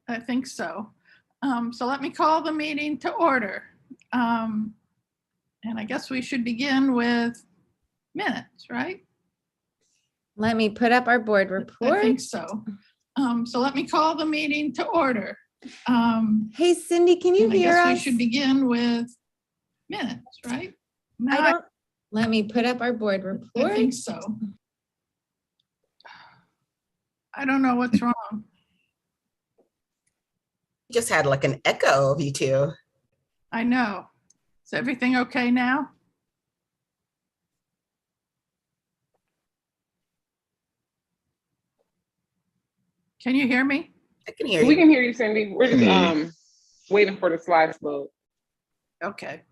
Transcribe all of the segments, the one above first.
I think so. So let me call the meeting to order. And I guess we should begin with minutes, right? Let me put up our board report. I think so. So let me call the meeting to order. Hey, Cindy, can you hear us? I guess we should begin with minutes, right? No, Let me put up our board report. I think so. I don't know what's wrong. Just had like an echo of you two. I know. Is everything okay now? Can you hear me? I can hear you. We can hear you, Cindy. We're just waiting for the slides to load. Okay.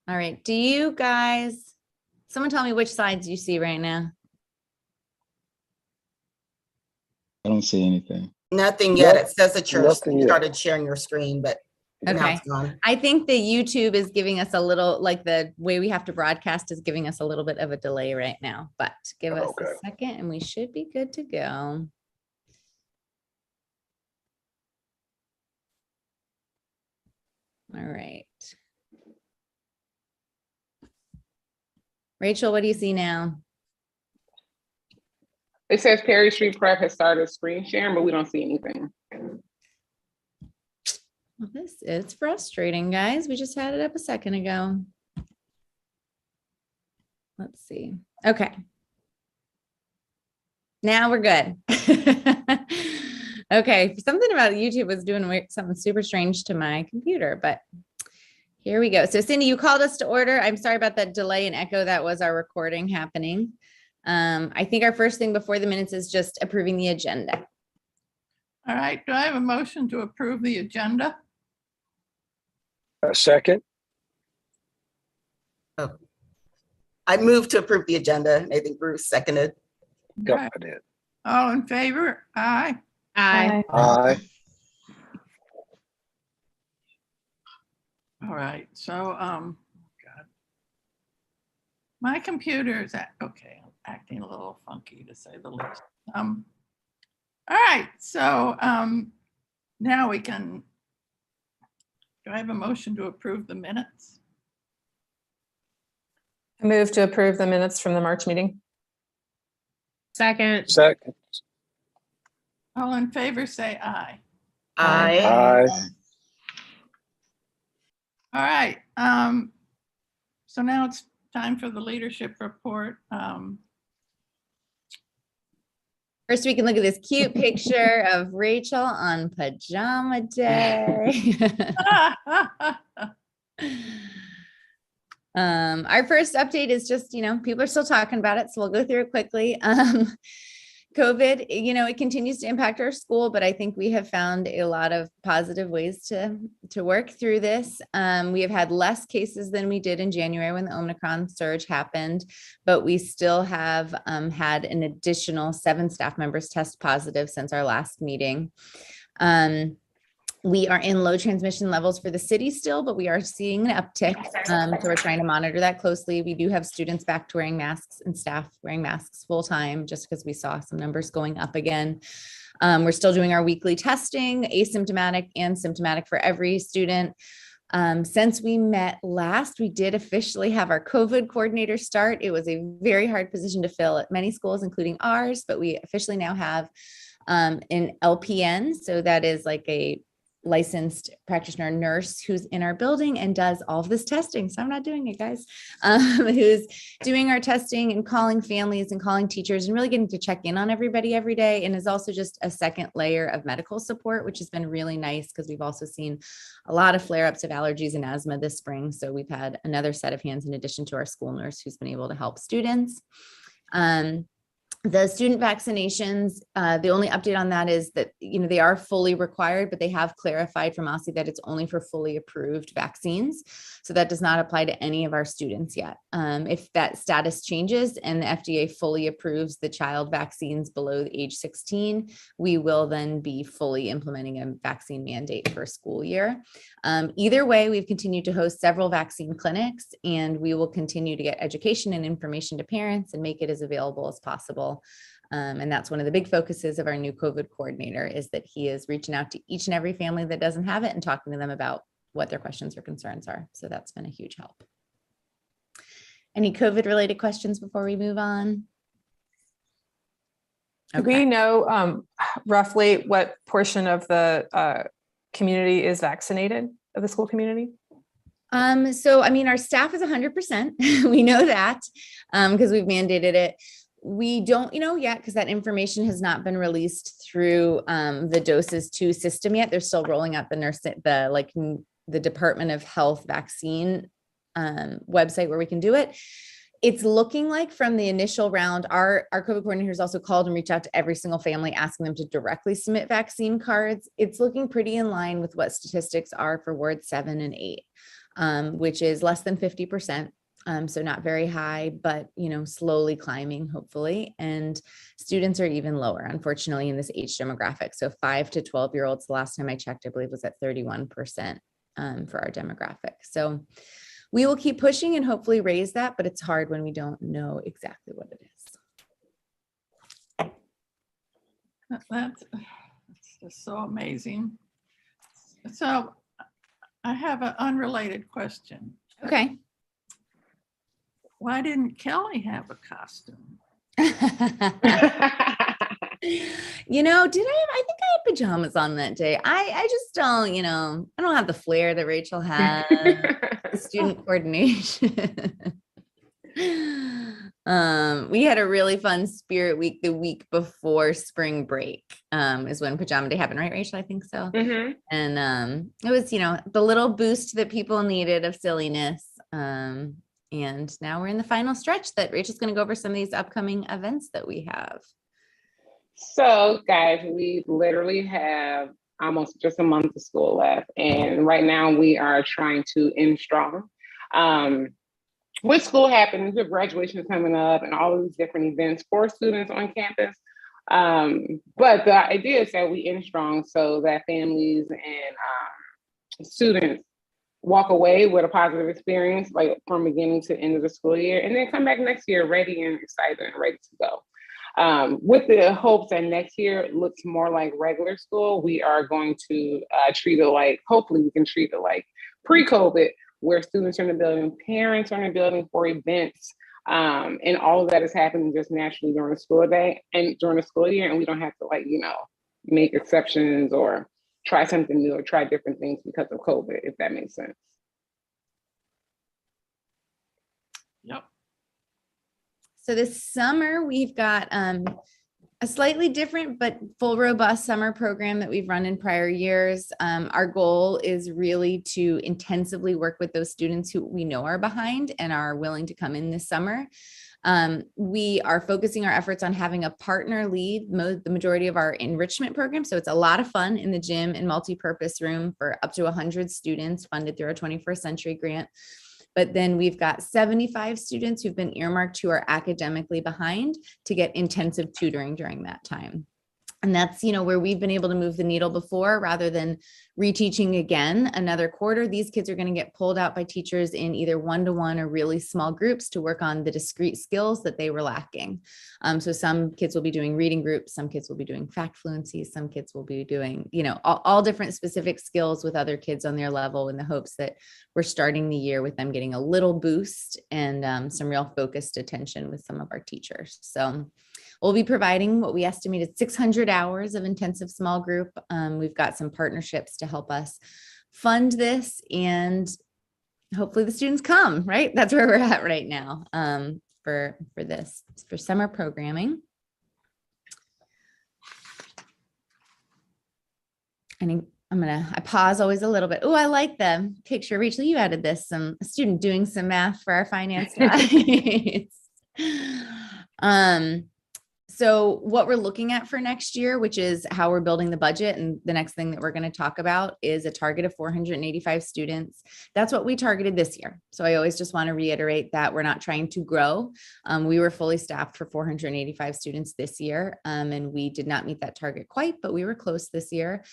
All right. Do you guys, someone tell me which slides you see right now? I don't see anything. Nothing yet. It says that you Nothing yet. started sharing your screen, but now Okay. it's gone. I think the YouTube is giving us a little, like the way we have to broadcast is giving us a little bit of a delay right now, but give us a second and we should be good to go. All right. Rachel, what do you see now? It says Perry Street Prep has started screen sharing, but we don't see anything. Well, this is frustrating, guys. We just had it up a second ago. Let's see. Okay. Now we're good. Okay. Something about YouTube was doing something super strange to my computer, but here we go. So Cindy, you called us to order. I'm sorry about that delay and echo. That was our recording happening. I think our first thing before the minutes is just approving the agenda. All right. Do I have a motion to approve the agenda? A second. Oh. I moved to approve the agenda. I think Bruce seconded. Yep, All right. I did. All in favor? Aye. Aye. Aye. All right. So, God. My computer is okay. Acting a little funky to say the least. All right. So, now we can, do I have a motion to approve the minutes? I move to approve the minutes from the March meeting. Second. All in favor, say aye. Aye. Aye. All right. So now it's time for the leadership report. First, we can look at this cute picture of Rachel on pajama day. Our first update is just, people are still talking about it, so we'll go through it quickly. COVID, it continues to impact our school, but I think we have found a lot of positive ways to work through this. We have had less cases than we did in January when the Omicron surge happened, but we still have had an additional 7 staff members test positive since our last meeting. We are in low transmission levels for the city still, but we are seeing an uptick. So we're trying to monitor that closely. We do have students back to wearing masks and staff wearing masks full time, just because we saw some numbers going up again. We're still doing our weekly testing, asymptomatic and symptomatic for every student. Since we met last, we did officially have our COVID coordinator start. It was a very hard position to fill at many schools, including ours, but we officially now have an LPN. So that is like a licensed practitioner nurse who's in our building and does all of this testing. So I'm not doing it, guys, who's doing our testing and calling families and calling teachers and really getting to check in on everybody every day. And is also just a second layer of medical support, which has been really nice because we've also seen a lot of flare-ups of allergies and asthma this spring. So we've had another set of hands in addition to our school nurse who's been able to help students. The student vaccinations, the only update on that is that, they are fully required, but they have clarified from OSSI that it's only for fully approved vaccines. So that does not apply to any of our students yet. If that status changes and the FDA fully approves the child vaccines below age 16, we will then be fully implementing a vaccine mandate for school year. Either way, we've continued to host several vaccine clinics, and we will continue to get education and information to parents and make it as available as possible. And that's one of the big focuses of our new COVID coordinator, is that he is reaching out to each and every family that doesn't have it and talking to them about what their questions or concerns are. So that's been a huge help. Any COVID related questions before we move on? Do we know roughly what portion of the community is vaccinated, of the school community? So, our staff is 100%. We know that because we've mandated it. We don't know yet because that information has not been released through the doses 2 system yet. They're still rolling out the Department of Health vaccine website where we can do it. It's looking like from the initial round, our COVID coordinators also called and reached out to every single family, asking them to directly submit vaccine cards. It's looking pretty in line with what statistics are for wards 7 and 8, which is less than 50%. So not very high, but, slowly climbing, hopefully. And students are even lower, unfortunately, in this age demographic. So 5 to 12-year-olds, the last time I checked, I believe was at 31% for our demographic. So we will keep pushing and hopefully raise that, but it's hard when we don't know exactly what it is. That's just so amazing. So I have an unrelated question. Okay. Why didn't Kelly have a costume? Did I think I had pajamas on that day. I just don't, I don't have the flair that Rachel has, the student coordination. We had a really fun spirit week the week before spring break, is when pajama day happened, right, Rachel? I think so. Mm-hmm. And it was, the little boost that people needed of silliness. And now we're in the final stretch that Rachel's going to go over some of these upcoming events that we have. So guys, we literally have almost just a month of school left. And right now we are trying to end strong. With school happening, with graduation coming up and all of these different events for students on campus. But the idea is that we end strong so that families and students walk away with a positive experience, like from beginning to end of the school year, and then come back next year ready and excited and ready to go. With the hopes that next year looks more like regular school, we are going to treat it like, hopefully we can treat it like pre-COVID, where students are in the building, parents are in the building for events, and all of that is happening just naturally during the school day and during the school year, and we don't have to make exceptions or try something new or try different things because of COVID, if that makes sense. Yep. So this summer, we've got a slightly different but full robust summer program that we've run in prior years. Our goal is really to intensively work with those students who we know are behind and are willing to come in this summer. We are focusing our efforts on having a partner lead the majority of our enrichment program. So it's a lot of fun in the gym and multi-purpose room for up to 100 students funded through our 21st Century Grant. But then we've got 75 students who've been earmarked who are academically behind to get intensive tutoring during that time. And that's, where we've been able to move the needle before, rather than reteaching again another quarter. These kids are going to get pulled out by teachers in either one-to-one or really small groups to work on the discrete skills that they were lacking. So some kids will be doing reading groups, some kids will be doing fact fluency, some kids will be doing, all different specific skills with other kids on their level, in the hopes that we're starting the year with them getting a little boost and some real focused attention with some of our teachers. So we'll be providing what we estimated 600 hours of intensive small group. We've got some partnerships to help us fund this, and hopefully the students come, right? That's where we're at right now for summer programming. I pause always a little bit. Oh, I like the picture. Rachel, you added this, a student doing some math for our finance guys. So what we're looking at for next year, which is how we're building the budget, and the next thing that we're going to talk about is a target of 485 students. That's what we targeted this year. So I always just want to reiterate that we're not trying to grow. We were fully staffed for 485 students this year, and we did not meet that target quite, but we were close this year.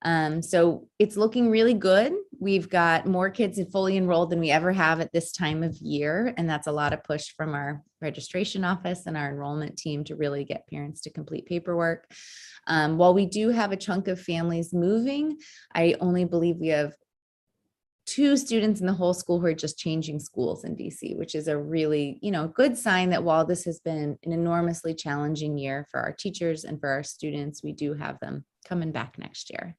So it's looking really good. We've got more kids fully enrolled than we ever have at this time of year, and that's a lot of push from our registration office and our enrollment team to really get parents to complete paperwork. While we do have a chunk of families moving, I only believe we have 2 students in the whole school who are just changing schools in DC, which is a really, good sign that while this has been an enormously challenging year for our teachers and for our students, we do have them coming back next year.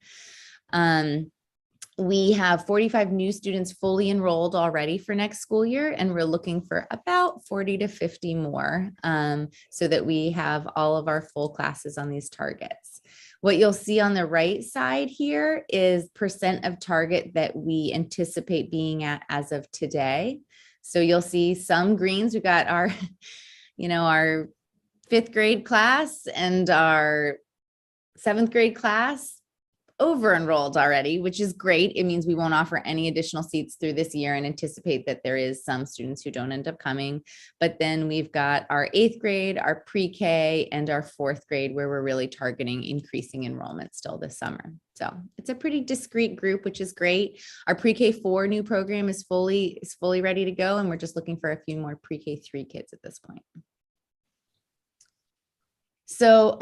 We have 45 new students fully enrolled already for next school year, and we're looking for about 40 to 50 more so that we have all of our full classes on these targets. What you'll see on the right side here is percent of target that we anticipate being at as of today. So you'll see some greens. We've got our, our 5th grade class and our 7th grade class over enrolled already, which is great. It means we won't offer any additional seats through this year and anticipate that there is some students who don't end up coming. But then we've got our 8th grade, our pre-K, and our 4th grade where we're really targeting increasing enrollment still this summer. So it's a pretty discrete group, which is great. Our pre-K4 new program is fully ready to go, and we're just looking for a few more pre-K3 kids at this point. So,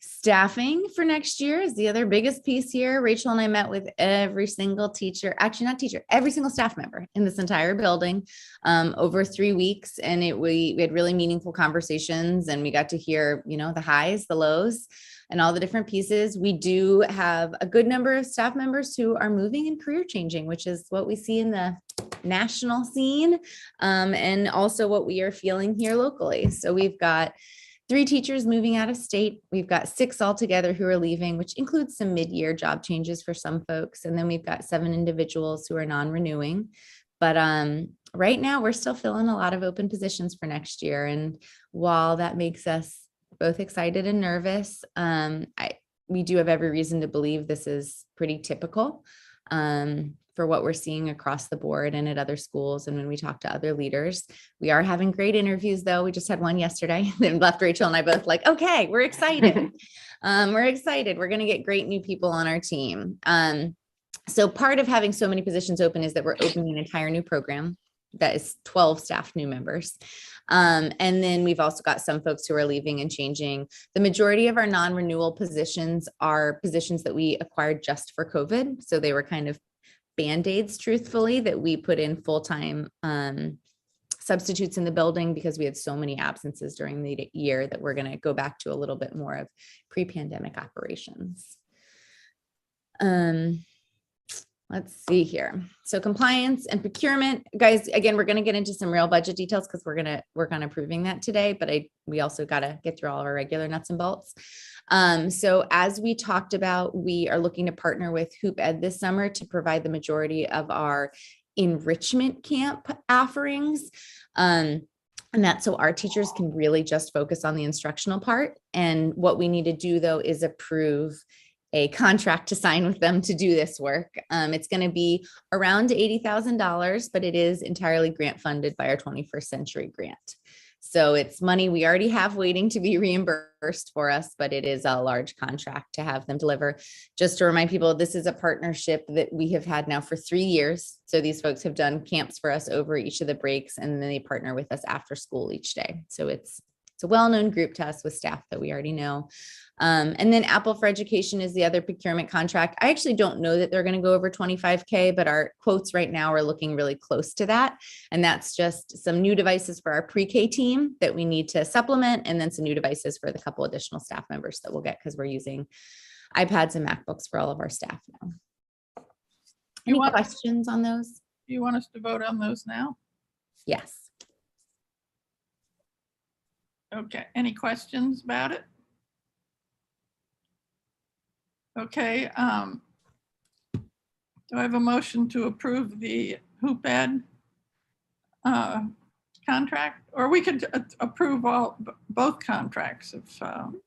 staffing for next year is the other biggest piece here. Rachel and I met with every single teacher, actually not teacher, every single staff member in this entire building over 3 weeks. And we had really meaningful conversations, and we got to hear, the highs, the lows, and all the different pieces. We do have a good number of staff members who are moving and career changing, which is what we see in the national scene and also what we are feeling here locally. So we've got 3 teachers moving out of state. We've got 6 altogether who are leaving, which includes some mid-year job changes for some folks. And then we've got 7 individuals who are non-renewing. But right now we're still filling a lot of open positions for next year. And while that makes us both excited and nervous, we do have every reason to believe this is pretty typical for what we're seeing across the board and at other schools. And when we talk to other leaders, we are having great interviews though. We just had one yesterday, then left Rachel and I both like, okay, we're excited. We're excited. We're going to get great new people on our team. So part of having so many positions open is that we're opening an entire new program that is 12 staff new members. And then we've also got some folks who are leaving and changing. The majority of our non-renewal positions are positions that we acquired just for COVID. So they were kind of Band-Aids, truthfully, that we put in full-time substitutes in the building because we had so many absences during the year that we're going to go back to a little bit more of pre-pandemic operations. Let's see here. So compliance and procurement, guys, again, we're going to get into some real budget details because we're going to work on approving that today, but we also got to get through all of our regular nuts and bolts. So as we talked about, we are looking to partner with Hoop Ed this summer to provide the majority of our enrichment camp offerings. And that's so our teachers can really just focus on the instructional part. And what we need to do though is approve a contract to sign with them to do this work. It's going to be around $80,000, but it is entirely grant funded by our 21st Century Grant. So it's money we already have waiting to be reimbursed for us, but it is a large contract to have them deliver. Just to remind people, this is a partnership that we have had now for 3 years. So these folks have done camps for us over each of the breaks, and then they partner with us after school each day. So it's a well-known group to us with staff that we already know. And then Apple for Education is the other procurement contract. I actually don't know that they're going to go over 25K, but our quotes right now are looking really close to that. And that's just some new devices for our pre-K team that we need to supplement, and then some new devices for the couple additional staff members that we'll get because we're using iPads and MacBooks for all of our staff now. Any questions on those? Do you want us to vote on those now? Yes. Okay, any questions about it? Okay, do I have a motion to approve the Hoop Ed contract? Or we could approve both contracts if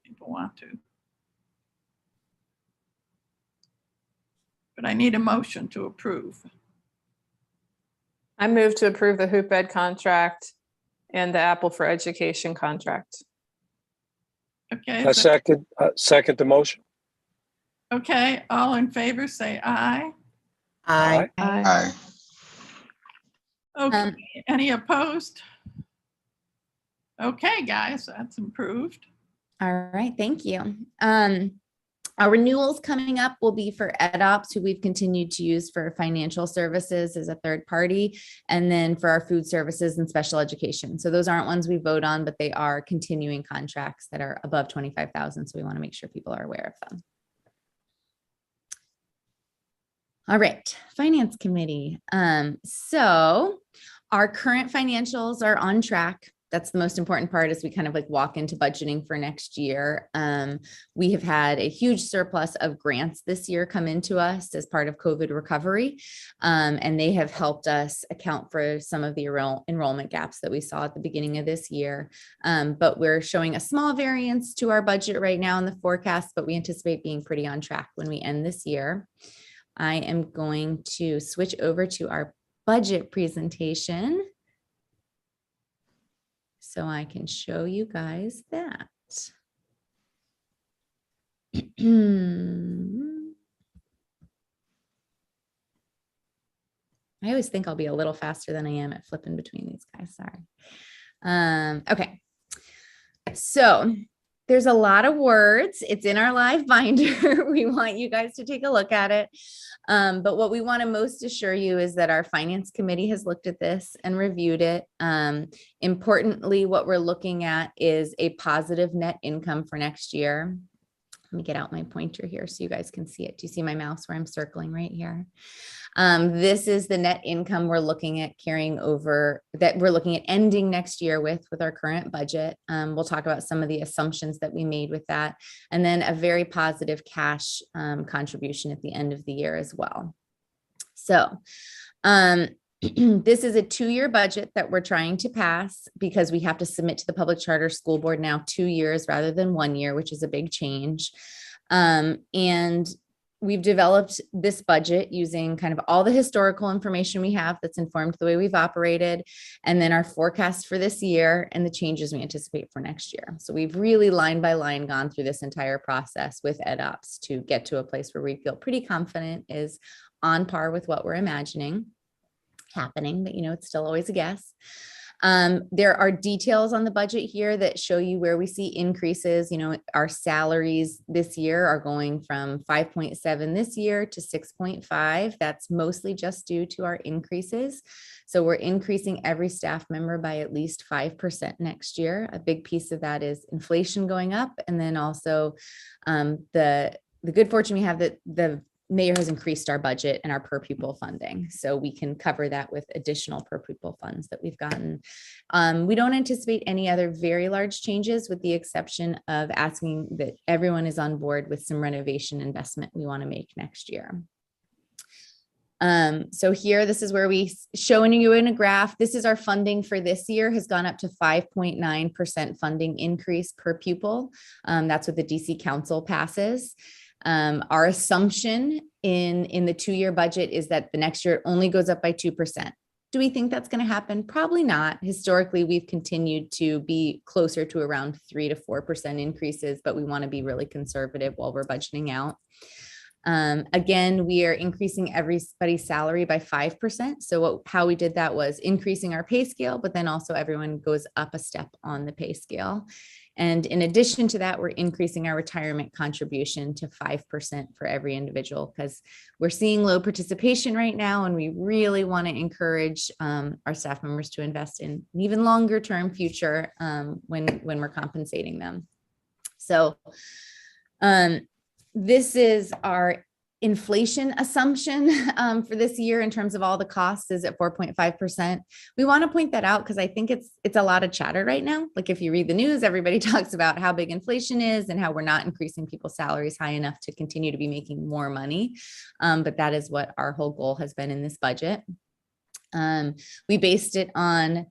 people want to. But I need a motion to approve. I move to approve the Hoop Ed contract and the Apple for Education contract. Okay, I second the motion. okay, all in favor, say aye. Aye. Aye. Okay, any opposed? Okay, guys, that's improved. All right, thank you. Our renewals coming up will be for EdOps, who we've continued to use for financial services as a third party, and then for our food services and special education. So those aren't ones we vote on, but they are continuing contracts that are above 25,000. So we want to make sure people are aware of them. All right, Finance Committee. So our current financials are on track. That's the most important part as we kind of like walk into budgeting for next year. We have had a huge surplus of grants this year come into us as part of COVID recovery. And they have helped us account for some of the enrollment gaps that we saw at the beginning of this year. But we're showing a small variance to our budget right now in the forecast, but we anticipate being pretty on track when we end this year. I am going to switch over to our budget presentation so I can show you guys that. I always think I'll be a little faster than I am at flipping between these guys. Sorry. Okay. So there's a lot of words. It's in our live binder. We want you guys to take a look at it. But what we want to most assure you is that our finance committee has looked at this and reviewed it. Importantly, what we're looking at is a positive net income for next year. Let me get out my pointer here so you guys can see it. Do you see my mouse where I'm circling right here? This is the net income we're looking at carrying over, that we're looking at ending next year with our current budget. We'll talk about some of the assumptions that we made with that, and then a very positive cash contribution at the end of the year as well. So this is a 2-year budget that we're trying to pass because we have to submit to the public charter school board now 2 years rather than 1 year, which is a big change. And we've developed this budget using kind of all the historical information we have that's informed the way we've operated, and then our forecast for this year and the changes we anticipate for next year. So we've really line by line gone through this entire process with EdOps to get to a place where we feel pretty confident is on par with what we're imagining happening, but it's still always a guess. There are details on the budget here that show you where we see increases. Our salaries this year are going from 5.7 this year to 6.5. That's mostly just due to our increases. So we're increasing every staff member by at least 5% next year. A big piece of that is inflation going up. And then also the good fortune we have that the mayor has increased our budget and our per pupil funding, so we can cover that with additional per pupil funds that we've gotten. We don't anticipate any other very large changes, with the exception of asking that everyone is on board with some renovation investment we want to make next year. So here, this is where we showing you in a graph. This is our funding for this year has gone up to 5.9% funding increase per pupil. That's what the DC Council passes. Our assumption in the 2-year budget is that the next year it only goes up by 2%. Do we think that's going to happen? Probably not. Historically, we've continued to be closer to around 3 to 4% increases, but we want to be really conservative while we're budgeting out. Again, we are increasing everybody's salary by 5%. So how we did that was increasing our pay scale, but then also everyone goes up a step on the pay scale. And in addition to that, we're increasing our retirement contribution to 5% for every individual, because we're seeing low participation right now, and we really want to encourage our staff members to invest in an even longer term future when we're compensating them. So this is our inflation assumption for this year in terms of all the costs is at 4.5%. We want to point that out because I think it's a lot of chatter right now. Like if you read the news, everybody talks about how big inflation is and how we're not increasing people's salaries high enough to continue to be making more money. But that is what our whole goal has been in this budget. We based it on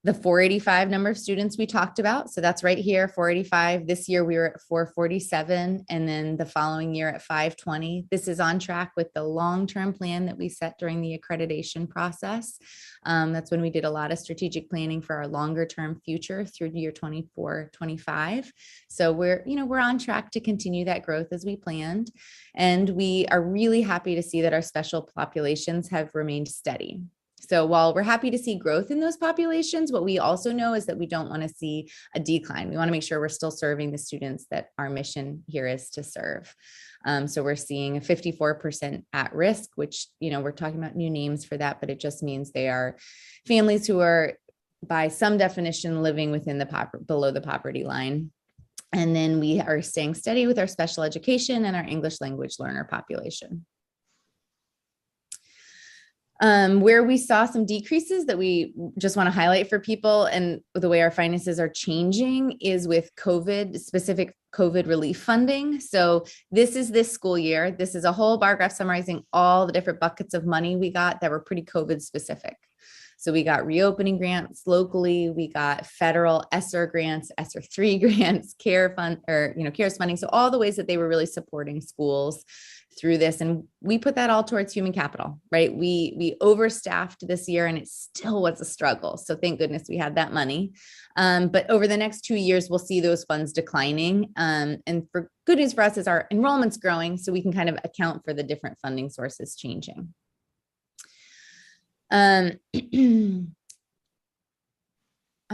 the 485 number of students we talked about. So that's right here, 485. This year we were at 447, and then the following year at 520. This is on track with the long-term plan that we set during the accreditation process. That's when we did a lot of strategic planning for our longer-term future through year 24, 25. So we're on track to continue that growth as we planned. And we are really happy to see that our special populations have remained steady. So while we're happy to see growth in those populations, what we also know is that we don't want to see a decline. We want to make sure we're still serving the students that our mission here is to serve. So we're seeing a 54% at risk, which, we're talking about new names for that, but it just means they are families who are by some definition living within below the poverty line. And then we are staying steady with our special education and our English language learner population. Where we saw some decreases that we just want to highlight for people and the way our finances are changing is with specific COVID relief funding. So this is this school year. This is a whole bar graph summarizing all the different buckets of money we got that were pretty COVID specific. So we got reopening grants locally, we got federal ESSER grants, ESSER 3 grants, CARES funding. So all the ways that they were really supporting schools through this. And we put that all towards human capital, right? We overstaffed this year and it still was a struggle. So thank goodness we had that money. But over the next 2 years, we'll see those funds declining. And for good news for us is our enrollment's growing, so we can kind of account for the different funding sources changing. I'm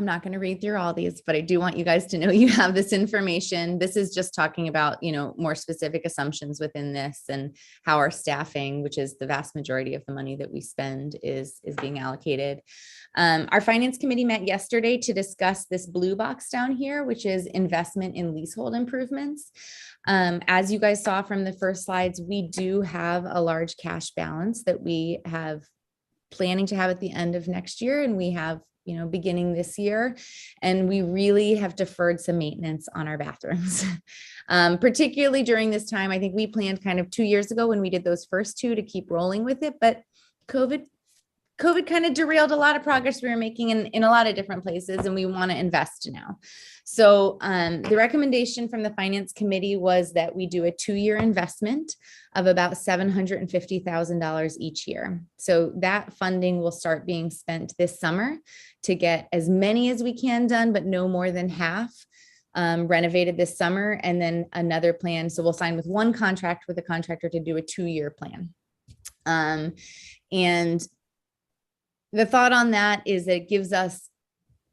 not going to read through all these, but I do want you guys to know you have this information. This is just talking about, more specific assumptions within this and how our staffing, which is the vast majority of the money that we spend, is being allocated. Our finance committee met yesterday to discuss this blue box down here, which is investment in leasehold improvements. As you guys saw from the first slides, we do have a large cash balance that we have planning to have at the end of next year. And we have, beginning this year, and we really have deferred some maintenance on our bathrooms, particularly during this time. I think we planned kind of 2 years ago when we did those first two to keep rolling with it, but COVID kind of derailed a lot of progress we were making in a lot of different places, and we want to invest now. So the recommendation from the finance committee was that we do a 2-year investment of about $750,000 each year. So that funding will start being spent this summer to get as many as we can done, but no more than half renovated this summer, and then another plan. So we'll sign with one contract with a contractor to do a 2-year plan. And the thought on that is that it gives us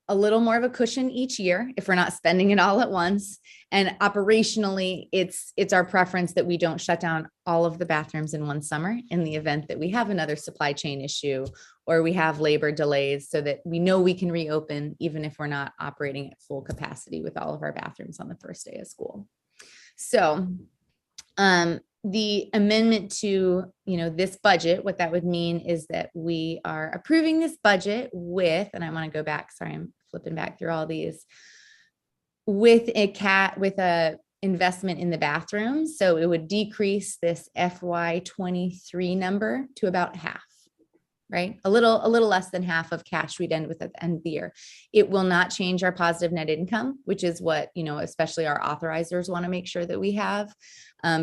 a little more of a cushion each year if we're not spending it all at once. And operationally, it's our preference that we don't shut down all of the bathrooms in one summer in the event that we have another supply chain issue or we have labor delays, so that we know we can reopen even if we're not operating at full capacity with all of our bathrooms on the first day of school. So the amendment to, this budget, what that would mean is that we are approving this budget with, and I want to go back, sorry, I'm flipping back through all these, with a investment in the bathrooms. So it would decrease this FY23 number to about half, right? A little less than half of cash we'd end with at the end of the year. It will not change our positive net income, which is what, especially our authorizers want to make sure that we have,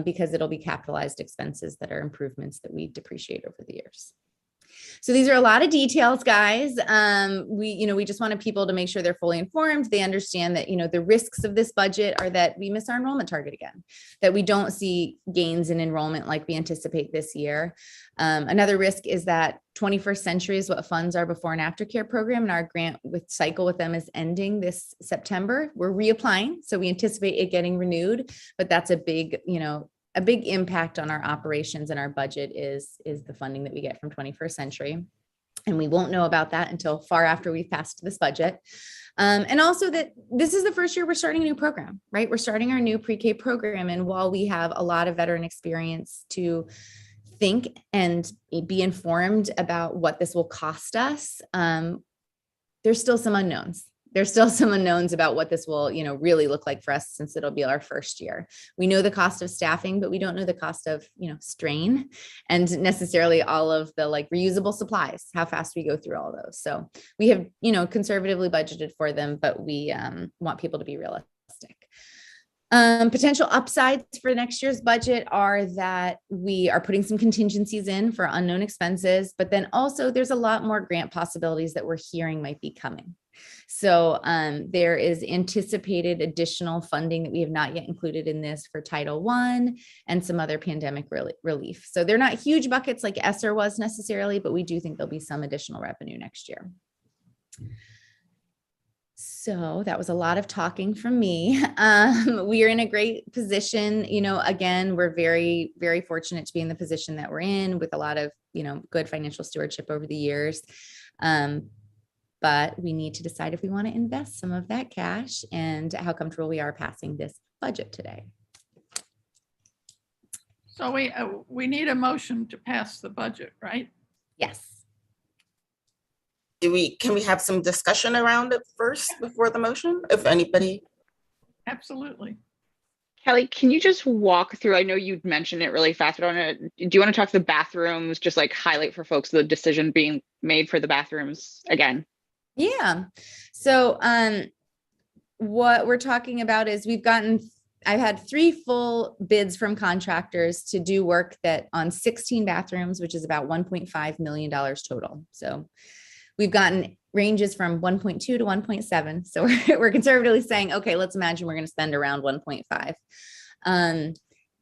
because it'll be capitalized expenses that are improvements that we depreciate over the years. So these are a lot of details, guys. We just wanted people to make sure they're fully informed. They understand that, the risks of this budget are that we miss our enrollment target again, that we don't see gains in enrollment like we anticipate this year. Another risk is that 21st Century is what funds our before and after care program, and our grant cycle with them is ending this September. We're reapplying, so we anticipate it getting renewed, but that's a big impact on our operations and our budget is the funding that we get from 21st Century. And we won't know about that until far after we've passed this budget. And also that this is the first year we're starting a new program, right? We're starting our new pre-K program. And while we have a lot of veteran experience to think and be informed about what this will cost us, there's still some unknowns. there's still some unknowns about what this will, really look like for us, since it'll be our first year. We know the cost of staffing, but we don't know the cost of, strain and necessarily all of the like reusable supplies, how fast we go through all those. So we have, conservatively budgeted for them, but we want people to be realistic. Potential upsides for next year's budget are that we are putting some contingencies in for unknown expenses, but then also there's a lot more grant possibilities that we're hearing might be coming. So there is anticipated additional funding that we have not yet included in this for Title I and some other pandemic relief. So they're not huge buckets like ESSER was necessarily, but we do think there'll be some additional revenue next year. So that was a lot of talking from me. We are in a great position. Again, we're very, very fortunate to be in the position that we're in with a lot of, good financial stewardship over the years. But we need to decide if we want to invest some of that cash and how comfortable we are passing this budget today. So we need a motion to pass the budget, right? Yes. Can we have some discussion around it first before the motion, if anybody? Absolutely. Kelly, can you just walk through, I know you'd mentioned it really fast, but do you want to talk to the bathrooms, just like highlight for folks the decision being made for the bathrooms again? Yeah. So what we're talking about is I've had 3 full bids from contractors to do work that on 16 bathrooms, which is about $1.5 million total. So we've gotten ranges from 1.2 to 1.7. So we're conservatively saying, okay, let's imagine we're going to spend around 1.5.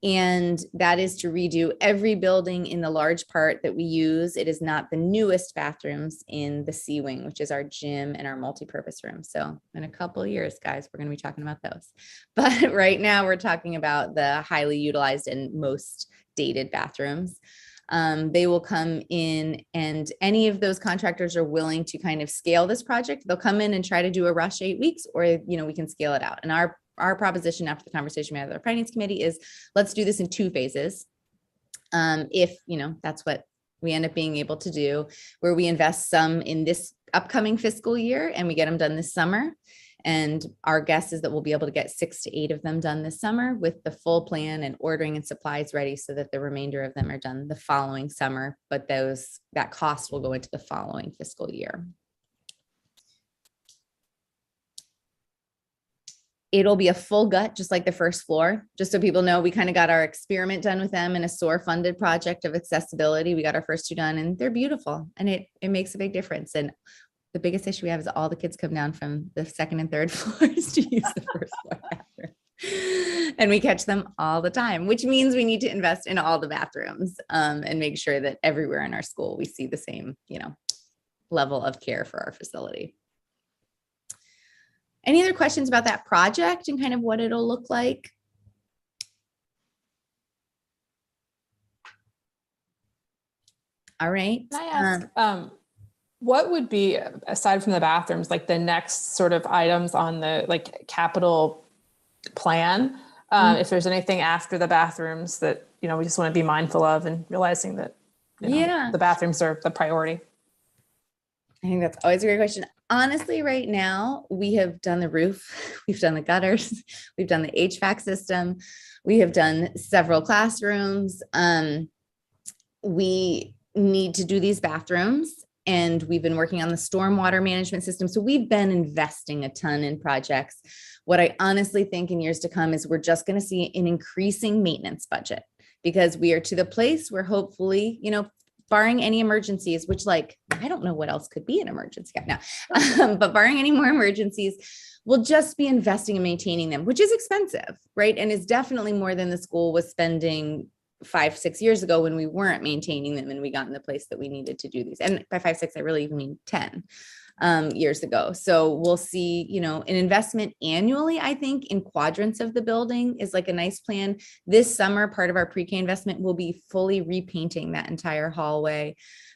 And that is to redo every building in the large part that we use. It is not the newest bathrooms in the C wing, which is our gym and our multi-purpose room. So in a couple of years, guys, we're going to be talking about those. But right now we're talking about the highly utilized and most dated bathrooms. They will come in, and any of those contractors are willing to kind of scale this project. They'll come in and try to do a rush 8 weeks, or, we can scale it out. And our proposition after the conversation we had with our finance committee is let's do this in 2 phases. If, that's what we end up being able to do, where we invest some in this upcoming fiscal year and we get them done this summer. And our guess is that we'll be able to get 6 to 8 of them done this summer with the full plan and ordering and supplies ready so that the remainder of them are done the following summer. But that cost will go into the following fiscal year. It'll be a full gut, just like the first floor. Just so people know, we kind of got our experiment done with them in a SOAR funded project of accessibility. We got our first 2 done and they're beautiful, and it makes a big difference. And the biggest issue we have is all the kids come down from the 2nd and 3rd floors to use the first floor bathroom. And we catch them all the time, which means we need to invest in all the bathrooms and make sure that everywhere in our school, we see the same, level of care for our facility. Any other questions about that project and kind of what it'll look like? All right. Can I ask, what would be, aside from the bathrooms, like the next sort of items on the capital plan? If there's anything after the bathrooms that, we just want to be mindful of, and realizing that, the bathrooms are the priority. I think that's always a great question. Honestly, right now, we have done the roof, we've done the gutters, we've done the HVAC system, we have done several classrooms. We need to do these bathrooms, and we've been working on the stormwater management system. So we've been investing a ton in projects. What I honestly think in years to come is we're just going to see an increasing maintenance budget, because we are to the place where hopefully, barring any emergencies, which I don't know what else could be an emergency right now, but barring any more emergencies, we'll just be investing and maintaining them, which is expensive, right? And is definitely more than the school was spending 5-6 years ago when we weren't maintaining them and we got in the place that we needed to do these. And by 5-6, I really even mean 10 years ago. So we'll see, an investment annually, I think, in quadrants of the building is like a nice plan. This summer, part of our pre-K investment will be fully repainting that entire hallway,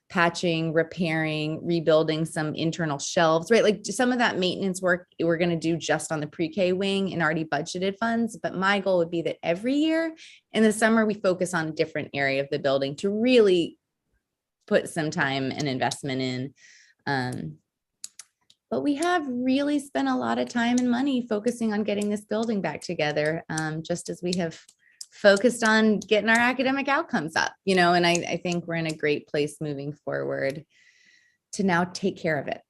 patching, repairing, rebuilding some internal shelves, right? Like some of that maintenance work we're going to do just on the pre-K wing and already budgeted funds. But my goal would be that every year in the summer, we focus on a different area of the building to really put some time and investment in. But we have really spent a lot of time and money focusing on getting this building back together, just as we have focused on getting our academic outcomes up, and I think we're in a great place moving forward to now take care of it.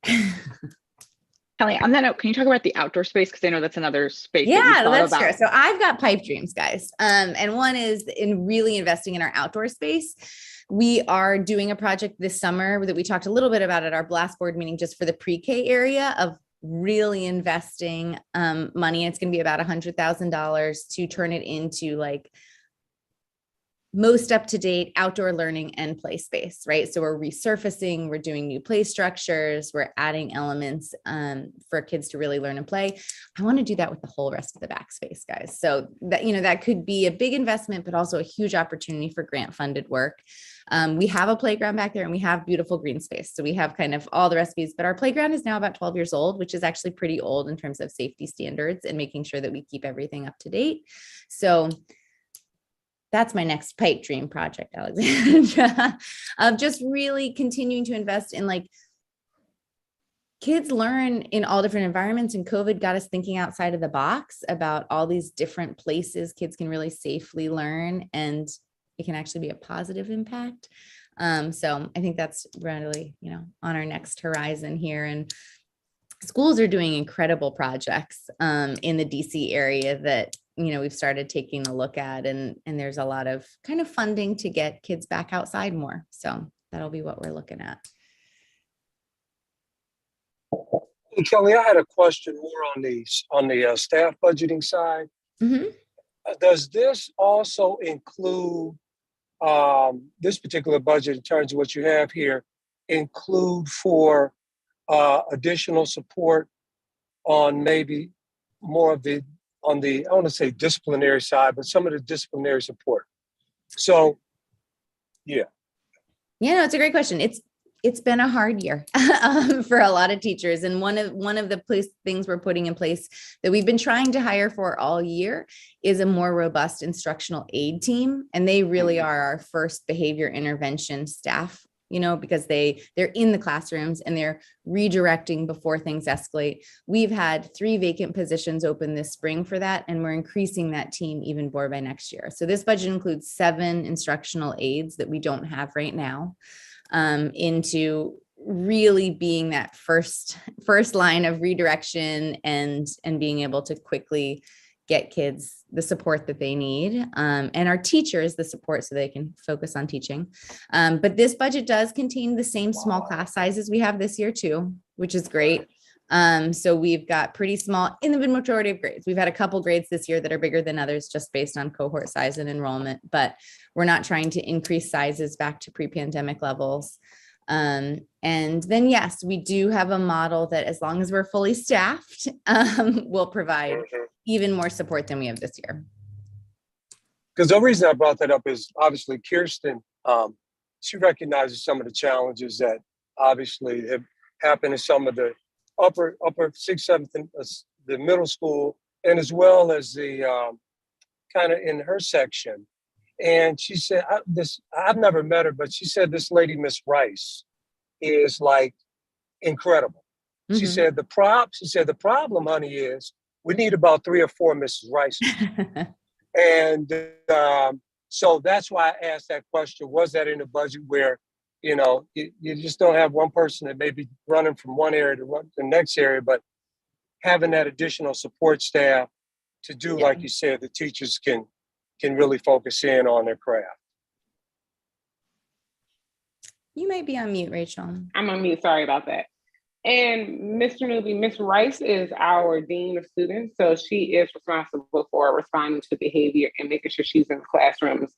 Kelly, on that note, can you talk about the outdoor space? Because I know that's another space that you Yeah, thought that's about. true. So I've got pipe dreams, guys. And one is in really investing in our outdoor space. We are doing a project this summer that we talked a little bit about at our blast board meeting, just for the pre-K area, of really investing money. It's going to be about $100,000 to turn it into like most up-to-date outdoor learning and play space, right? So we're resurfacing, we're doing new play structures, we're adding elements for kids to really learn and play. I want to do that with the whole rest of the back space, guys. So that, that could be a big investment, but also a huge opportunity for grant funded work. We have a playground back there and we have beautiful green space. So we have kind of all the recipes, but our playground is now about 12 years old, which is actually pretty old in terms of safety standards and making sure that we keep everything up to date. So that's my next pipe dream project, Alexandra, of just really continuing to invest in, like, kids learn in all different environments, and COVID got us thinking outside of the box about all these different places kids can really safely learn, and it can actually be a positive impact. So I think that's really, on our next horizon here. And schools are doing incredible projects in the DC area that, we've started taking a look at, and there's a lot of kind of funding to get kids back outside more. So that'll be what we're looking at. Hey, Kelly, I had a question more on the staff budgeting side. Mm-hmm. Does this also include this particular budget, in terms of what you have here, include for additional support on maybe more of the, I want to say disciplinary side, but some of the disciplinary support? So, yeah. Yeah, no, it's a great question. It's been a hard year for a lot of teachers. And one of the things we're putting in place that we've been trying to hire for all year is a more robust instructional aid team. And they really are our first behavior intervention staff, because they're in the classrooms and they're redirecting before things escalate. We've had 3 vacant positions open this spring for that, and we're increasing that team even more by next year. So this budget includes 7 instructional aides that we don't have right now, into really being that first line of redirection and being able to quickly get kids the support that they need, and our teachers the support so they can focus on teaching. But this budget does contain the same small class sizes we have this year too, which is great. So we've got pretty small in the majority of grades. We've had a couple grades this year that are bigger than others just based on cohort size and enrollment, but we're not trying to increase sizes back to pre-pandemic levels. And then, yes, we do have a model that, as long as we're fully staffed, will provide even more support than we have this year. Because the reason I brought that up is obviously Kirsten, she recognizes some of the challenges that obviously have happened in some of the upper 6th, 7th, the middle school, and as well as the kind of in her section. And she said, I've never met her, but she said this lady, Miss Rice, is like incredible. Mm-hmm. She said the problem, honey, is we need about 3 or 4 Mrs. Rices. And so that's why I asked that question. Was that in the budget where, you just don't have one person that may be running from one area to the next area, but having that additional support staff to do, like you said, the teachers can really focus in on their craft. You might be on mute, Rachel. I'm on mute. Sorry about that. And Mr. Newby, Ms. Rice is our Dean of Students. So she is responsible for responding to behavior and making sure she's in classrooms.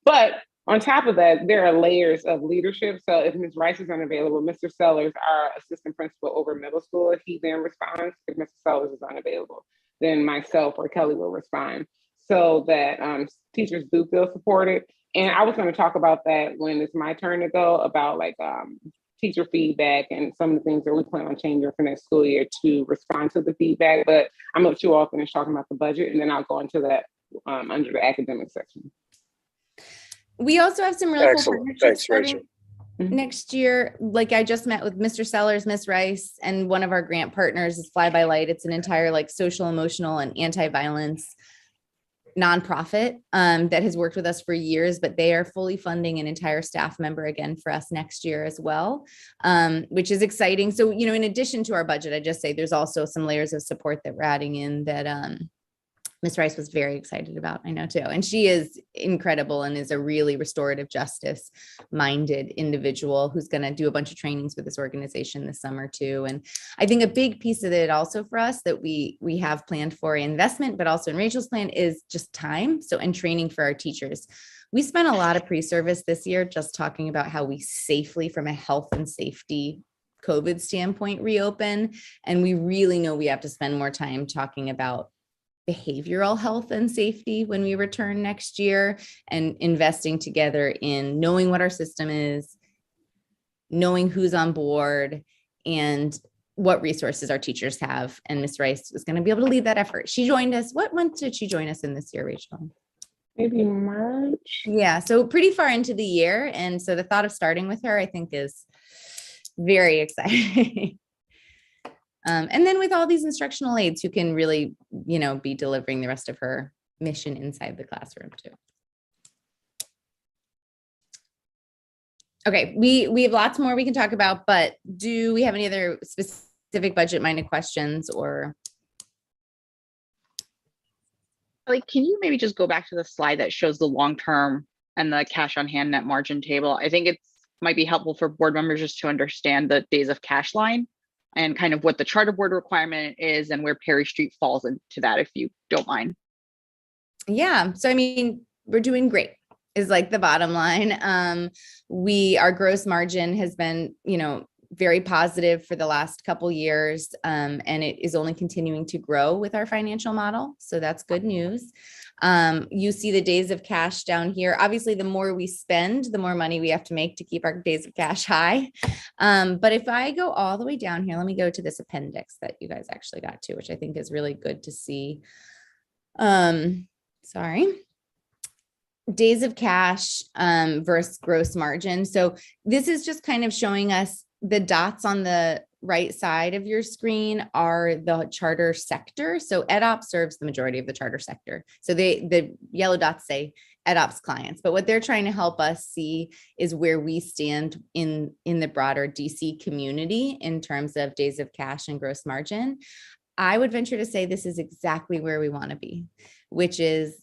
But on top of that, there are layers of leadership. So if Ms. Rice is unavailable, Mr. Sellers, our assistant principal over middle school, he then responds. If Mr. Sellers is unavailable, then myself or Kelly will respond, so that teachers do feel supported. And I was going to talk about that when it's my turn to go, about like teacher feedback and some of the things that we plan on changing for next school year to respond to the feedback. But I'm going to let you all finish talking about the budget, and then I'll go into that under the academic section. We also have some really cool partnerships. Thanks, Rachel. next year, like I just met with Mr. Sellers, Miss Rice, and one of our grant partners is Fly by Light. It's an entire like social, emotional, and anti-violence nonprofit that has worked with us for years, but they are fully funding an entire staff member again for us next year as well, which is exciting. So, you know, in addition to our budget, I just say there's also some layers of support that we're adding in that Ms. Rice was very excited about, I know too. And she is incredible and is a really restorative justice minded individual who's going to do a bunch of trainings with this organization this summer too. And I think a big piece of it also for us that we have planned for investment, but also in Rachel's plan is just time. So, and training for our teachers. We spent a lot of pre-service this year just talking about how we safely, from a health and safety COVID standpoint, reopen. And we really know we have to spend more time talking about behavioral health and safety when we return next year, and investing together in knowing what our system is, knowing who's on board, and what resources our teachers have. And Ms. Rice is going to be able to lead that effort. She joined us. What month did she join us in this year, Rachel? Maybe March. Yeah, so pretty far into the year. And so the thought of starting with her, I think, is very exciting. And then with all these instructional aides who can really, you know, be delivering the rest of her mission inside the classroom too. Okay, we have lots more we can talk about, but do we have any other specific budget-minded questions or? Like, can you maybe just go back to the slide that shows the long-term and the cash on hand net margin table? I think it's might be helpful for board members just to understand the days of cash line and kind of what the charter board requirement is and where Perry Street falls into that, if you don't mind. Yeah, so I mean, we're doing great is like the bottom line. Our gross margin has been, you know, very positive for the last couple years, and it is only continuing to grow with our financial model. So that's good news. You see the days of cash down here. Obviously, the more we spend, the more money we have to make to keep our days of cash high. But if I go all the way down here, let me go to this appendix that you guys actually got to, which I think is really good to see. Sorry. Days of cash versus gross margin. So this is just kind of showing us the dots on the right side of your screen are the charter sector. So EdOps serves the majority of the charter sector. So the yellow dots say EdOps clients, but what they're trying to help us see is where we stand in the broader DC community in terms of days of cash and gross margin. I would venture to say this is exactly where we want to be, which is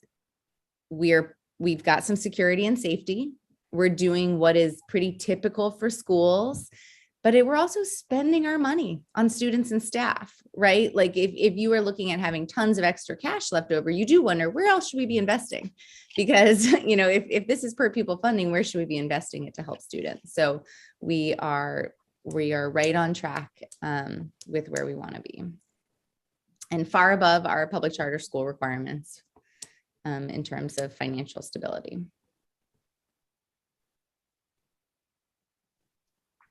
we've got some security and safety. We're doing what is pretty typical for schools, but we're also spending our money on students and staff, right? Like if you are looking at having tons of extra cash left over, you do wonder, where else should we be investing? Because, you know, if this is per pupil funding, where should we be investing it to help students? So we are right on track with where we want to be, and far above our public charter school requirements in terms of financial stability.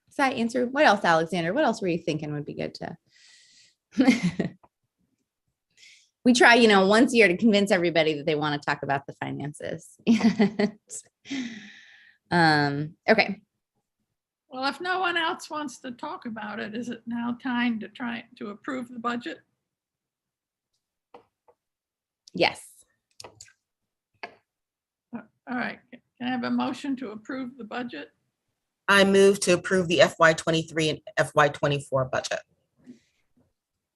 Does that answer? What else, Alexander? What else were you thinking would be good to? We try, you know, once a year to convince everybody that they want to talk about the finances. Okay. Well, if no one else wants to talk about it, is it now time to try to approve the budget? Yes. All right, can I have a motion to approve the budget? I move to approve the FY23 and FY24 budget.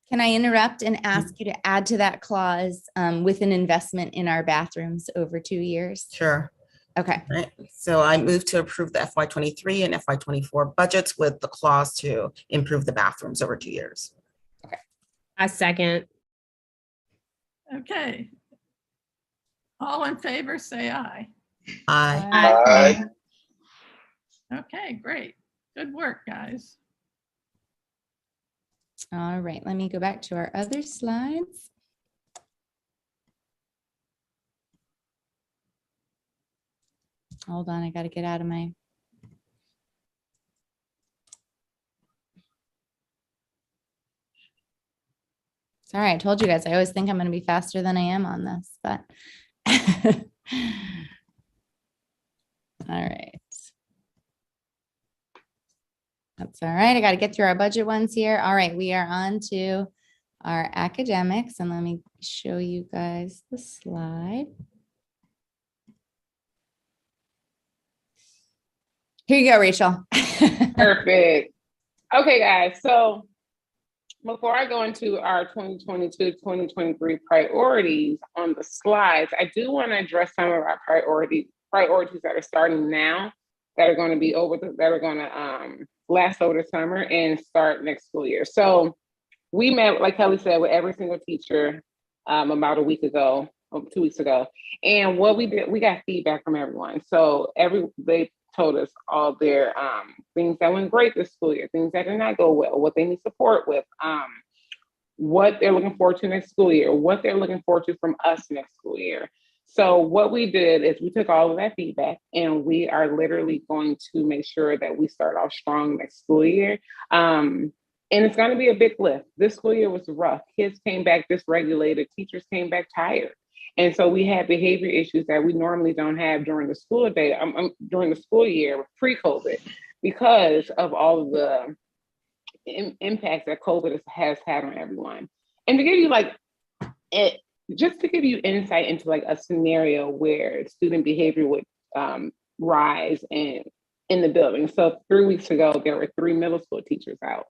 Can I interrupt and ask you to add to that clause with an investment in our bathrooms over 2 years? Sure. Okay. Right. So I move to approve the FY23 and FY24 budgets with the clause to improve the bathrooms over 2 years. I second. Okay. All in favor, say aye. Aye. Aye. Okay, great. Good work, guys. All right. Let me go back to our other slides. Hold on. I got to get out of my. Sorry, I told you guys, I always think I'm going to be faster than I am on this, but. All right. That's all right. I got to get through our budget ones here. All right, we are on to our academics, and let me show you guys the slide. Here you go, Rachel. Perfect. Okay, guys. So before I go into our 2022-2023 priorities on the slides, I do want to address some of our priorities that are starting now, that are going to be last over the summer and start next school year. So we met, like Kelly said, with every single teacher about a week ago, 2 weeks ago. And what we did, we got feedback from everyone. So they told us all their things that went great this school year, things that did not go well, what they need support with, what they're looking forward to next school year, what they're looking forward to from us next school year. So what we did is we took all of that feedback and we are literally going to make sure that we start off strong next school year. And it's going to be a big lift. This school year was rough. Kids came back dysregulated. Teachers came back tired. And so we had behavior issues that we normally don't have during the school day, during the school year pre-COVID, because of all of the impacts that COVID has had on everyone. And to give you just to give you insight into like a scenario where student behavior would rise in the building. So 3 weeks ago, there were 3 middle school teachers out.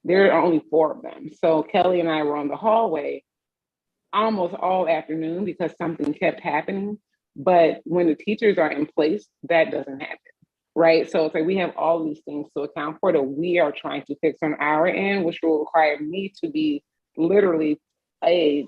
There are only 4 of them. So Kelly and I were on the hallway almost all afternoon because something kept happening. But when the teachers are in place, that doesn't happen, right? So it's like we have all these things to account for that we are trying to fix on our end, which will require me to be literally a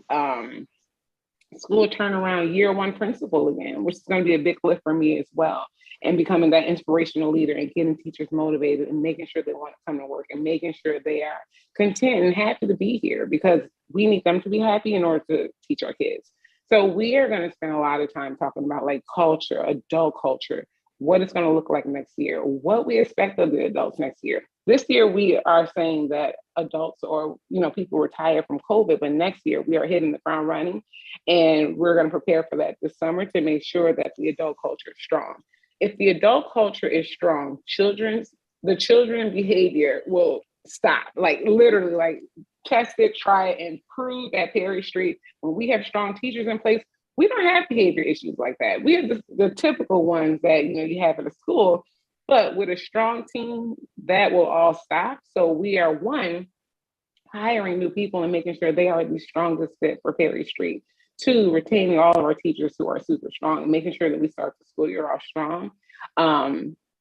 school turnaround year 1 principal again, which is going to be a big lift for me as well. And becoming that inspirational leader and getting teachers motivated and making sure they want to come to work and making sure they are content and happy to be here, because we need them to be happy in order to teach our kids. So we are going to spend a lot of time talking about like culture, adult culture, what it's going to look like next year, what we expect of the adults next year. This year, we are saying that adults or, people retire from COVID, but next year we are hitting the ground running, and we're going to prepare for that this summer to make sure that the adult culture is strong. If the adult culture is strong, the children behavior will stop, like literally, like test it, try it, and prove at Perry Street. When we have strong teachers in place, we don't have behavior issues like that. We have the typical ones that you have at a school, but with a strong team, that will all stop. So we are hiring new people and making sure they are the strongest fit for Perry Street. 2, retaining all of our teachers who are super strong and making sure that we start the school year off strong,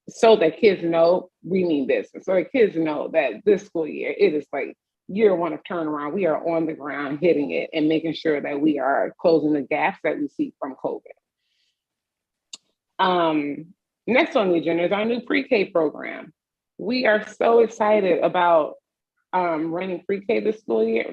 so that kids know we mean business. So that kids know that this school year, it is like year 1 of turnaround. We are on the ground hitting it and making sure that we are closing the gaps that we see from COVID. Next on the agenda is our new pre-K program. We are so excited about running pre-K next school year.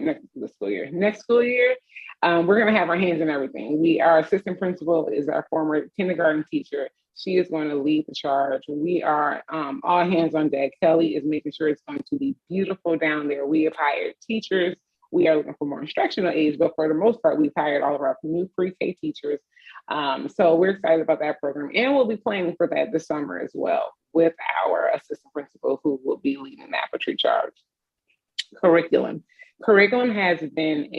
We're going to have our hands in everything. Our assistant principal is our former kindergarten teacher. She is going to lead the charge. We are all hands on deck. Kelly is making sure it's going to be beautiful down there. We have hired teachers. We are looking for more instructional aides, but for the most part, we've hired all of our new pre-K teachers. So we're excited about that program. And we'll be planning for that this summer as well with our assistant principal who will be leading that Patrick charge. Curriculum has been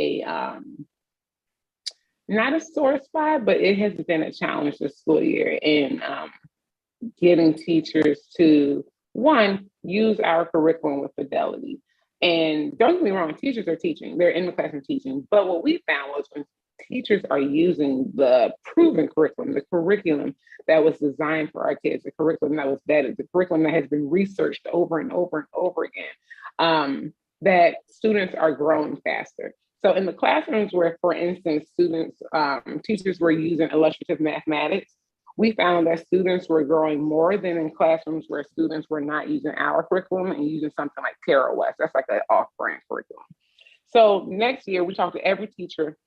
not a sore spot, but it has been a challenge this school year in getting teachers to, 1, use our curriculum with fidelity. And don't get me wrong, teachers are teaching, they're in the classroom teaching. But what we found was when teachers are using the proven curriculum, the curriculum that was designed for our kids, the curriculum that was vetted, the curriculum that has been researched over and over and over again, that students are growing faster. So in the classrooms where, for instance, teachers were using illustrative mathematics, we found that students were growing more than in classrooms where students were not using our curriculum and using something like Terra West. That's like an off-brand curriculum. So next year, we talk to every teacher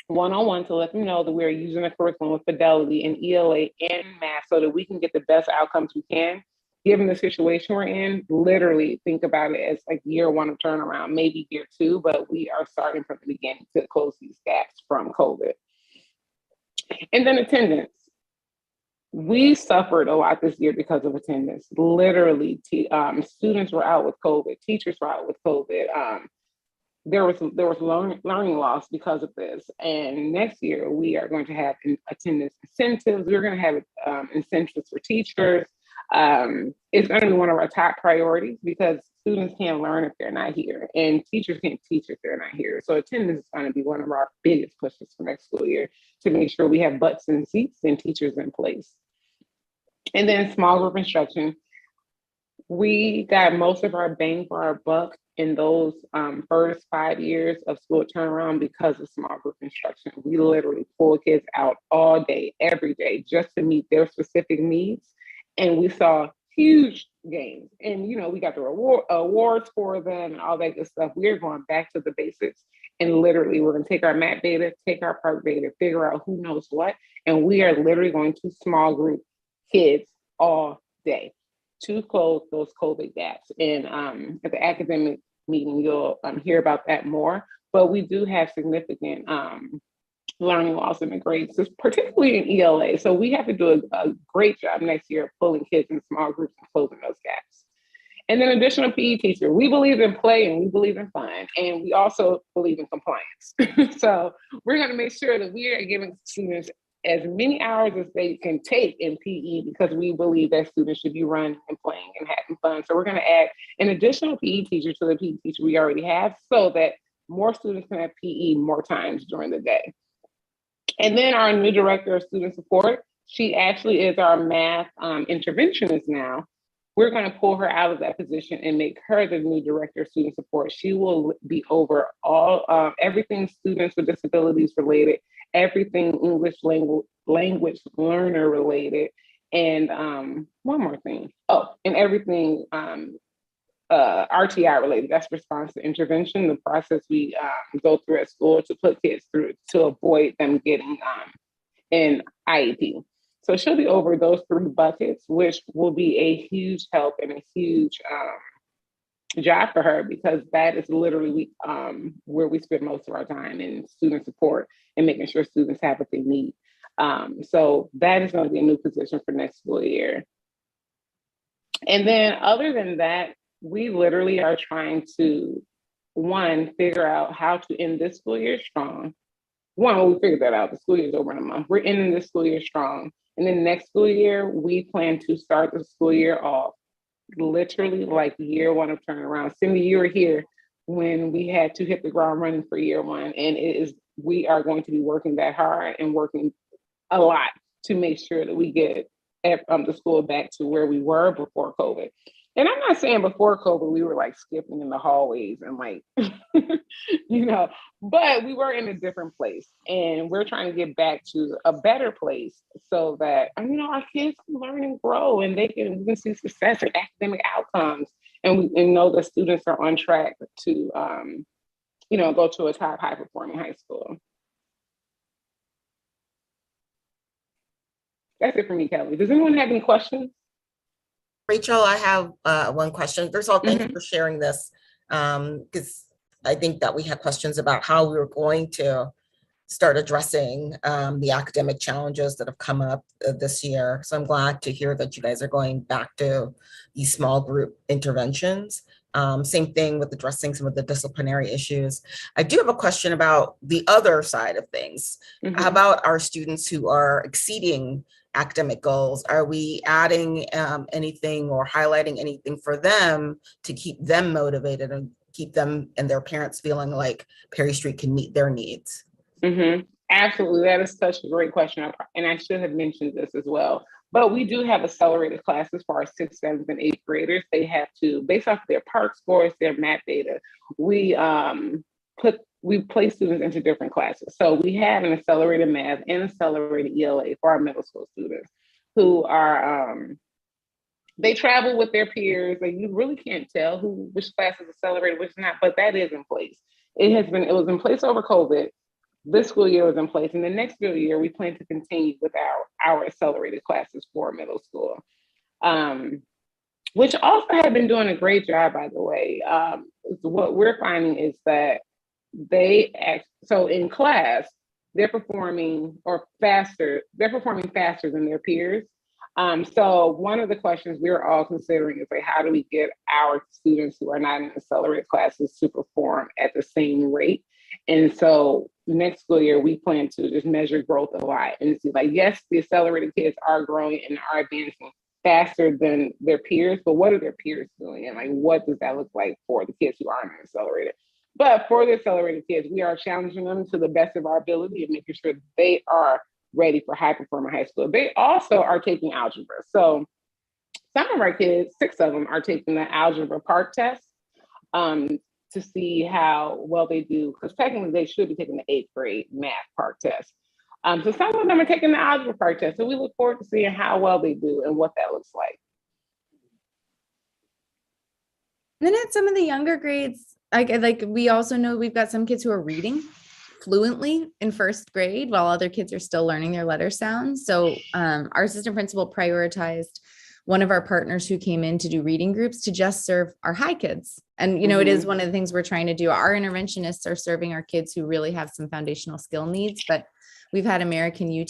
one-on-one to let them know that we're using a curriculum with fidelity in ELA and math so that we can get the best outcomes we can. Given the situation we're in, literally think about it as like year 1 of turnaround, maybe year 2, but we are starting from the beginning to close these gaps from COVID. And then attendance. we suffered a lot this year because of attendance. Literally, students were out with COVID, teachers were out with COVID. There was learning loss because of this. And next year we are going to have attendance incentives. We're going to have incentives for teachers. It's going to be one of our top priorities because students can't learn if they're not here, and teachers can't teach if they're not here. So attendance is going to be one of our biggest pushes for next school year to make sure we have butts in seats and teachers in place. And then small group instruction. We got most of our bang for our buck in those first 5 years of school turnaround because of small group instruction. We literally pull kids out all day, every day, just to meet their specific needs. And we saw huge gains. And, you know, we got the awards for them and all that good stuff. We're going back to the basics. And literally, we're going to take our MAP data, take our park data, figure out who knows what. And we are literally going to small group kids all day to close those COVID gaps. And at the academic meeting, you'll hear about that more. But we do have significant learning loss in the grades, particularly in ELA. So we have to do a great job next year of pulling kids in small groups and closing those gaps. And then additional PE teacher. We believe in play and we believe in fun. And we also believe in compliance. So we're going to make sure that we are giving students as many hours as they can take in PE because we believe that students should be running and playing and having fun. So we're going to add an additional PE teacher to the PE teacher we already have so that more students can have PE more times during the day. And then our new director of student support, she actually is our math interventionist now. We're going to pull her out of that position and make her the new director of student support. She will be over all everything students with disabilities related, everything English language learner related, and one more thing. Oh, and everything RTI related. That's response to intervention, the process we go through at school to put kids through to avoid them getting an IEP. So she'll be over those 3 buckets, which will be a huge help and a huge job for her because that is literally where we spend most of our time in student support and making sure students have what they need. So that is going to be a new position for next school year. And then other than that, we literally are trying to, one, figure out how to end this school year strong. We figured that out. The school year is over in a month. We're ending this school year strong. And then next school year, we plan to start the school year off literally like year 1 of turnaround. Cindy, you were here when we had to hit the ground running for year 1. And we are going to be working that hard and working a lot to make sure that we get the school back to where we were before COVID. And I'm not saying before COVID, we were like skipping in the hallways and like, you know, but we were in a different place and we're trying to get back to a better place so that, you know, our kids can learn and grow and we can see success and academic outcomes and know that students are on track to, you know, go to a top high performing high school. That's it for me, Kelly. Does anyone have any questions? Rachel, I have one question. First of all, thank you for sharing this because I think that we had questions about how we were going to start addressing the academic challenges that have come up this year. So I'm glad to hear that you guys are going back to these small group interventions. Same thing with addressing some of the disciplinary issues. I do have a question about the other side of things. How about our students who are exceeding academic goals? Are we adding anything or highlighting anything for them to keep them motivated and keep them and their parents feeling like Perry Street can meet their needs? Absolutely. That is such a great question. And I should have mentioned this as well. But we do have accelerated classes for our 6th, 7th, and 8th graders. They have to, based off their park scores, their MAP data, we place students into different classes. So we have an accelerated math and accelerated ELA for our middle school students who are, they travel with their peers. Like you really can't tell which class is accelerated, which is not, but that is in place. It was in place over COVID. This school year was in place. And the next school year, we plan to continue with our accelerated classes for middle school, which also have been doing a great job, by the way. What we're finding is that so in class, they're performing faster than their peers. So one of the questions we're all considering is like, how do we get our students who are not in accelerated classes to perform at the same rate? And so next school year, we plan to just measure growth a lot and see like, yes, the accelerated kids are growing and are advancing faster than their peers, but what are their peers doing? And like, what does that look like for the kids who aren't accelerated? But for the accelerated kids, we are challenging them to the best of our ability and making sure they are ready for high performing high school. They also are taking algebra. So some of our kids, 6 of them, are taking the algebra part test to see how well they do, because technically they should be taking the 8th grade math part test. So some of them are taking the algebra part test. So we look forward to seeing how well they do and what that looks like. And then at some of the younger grades, like we also know we've got some kids who are reading fluently in 1st grade while other kids are still learning their letter sounds. So our assistant principal prioritized one of our partners who came in to do reading groups to just serve our high kids. And, you know, it is one of the things we're trying to do. Our interventionists are serving our kids who really have some foundational skill needs, but we've had American U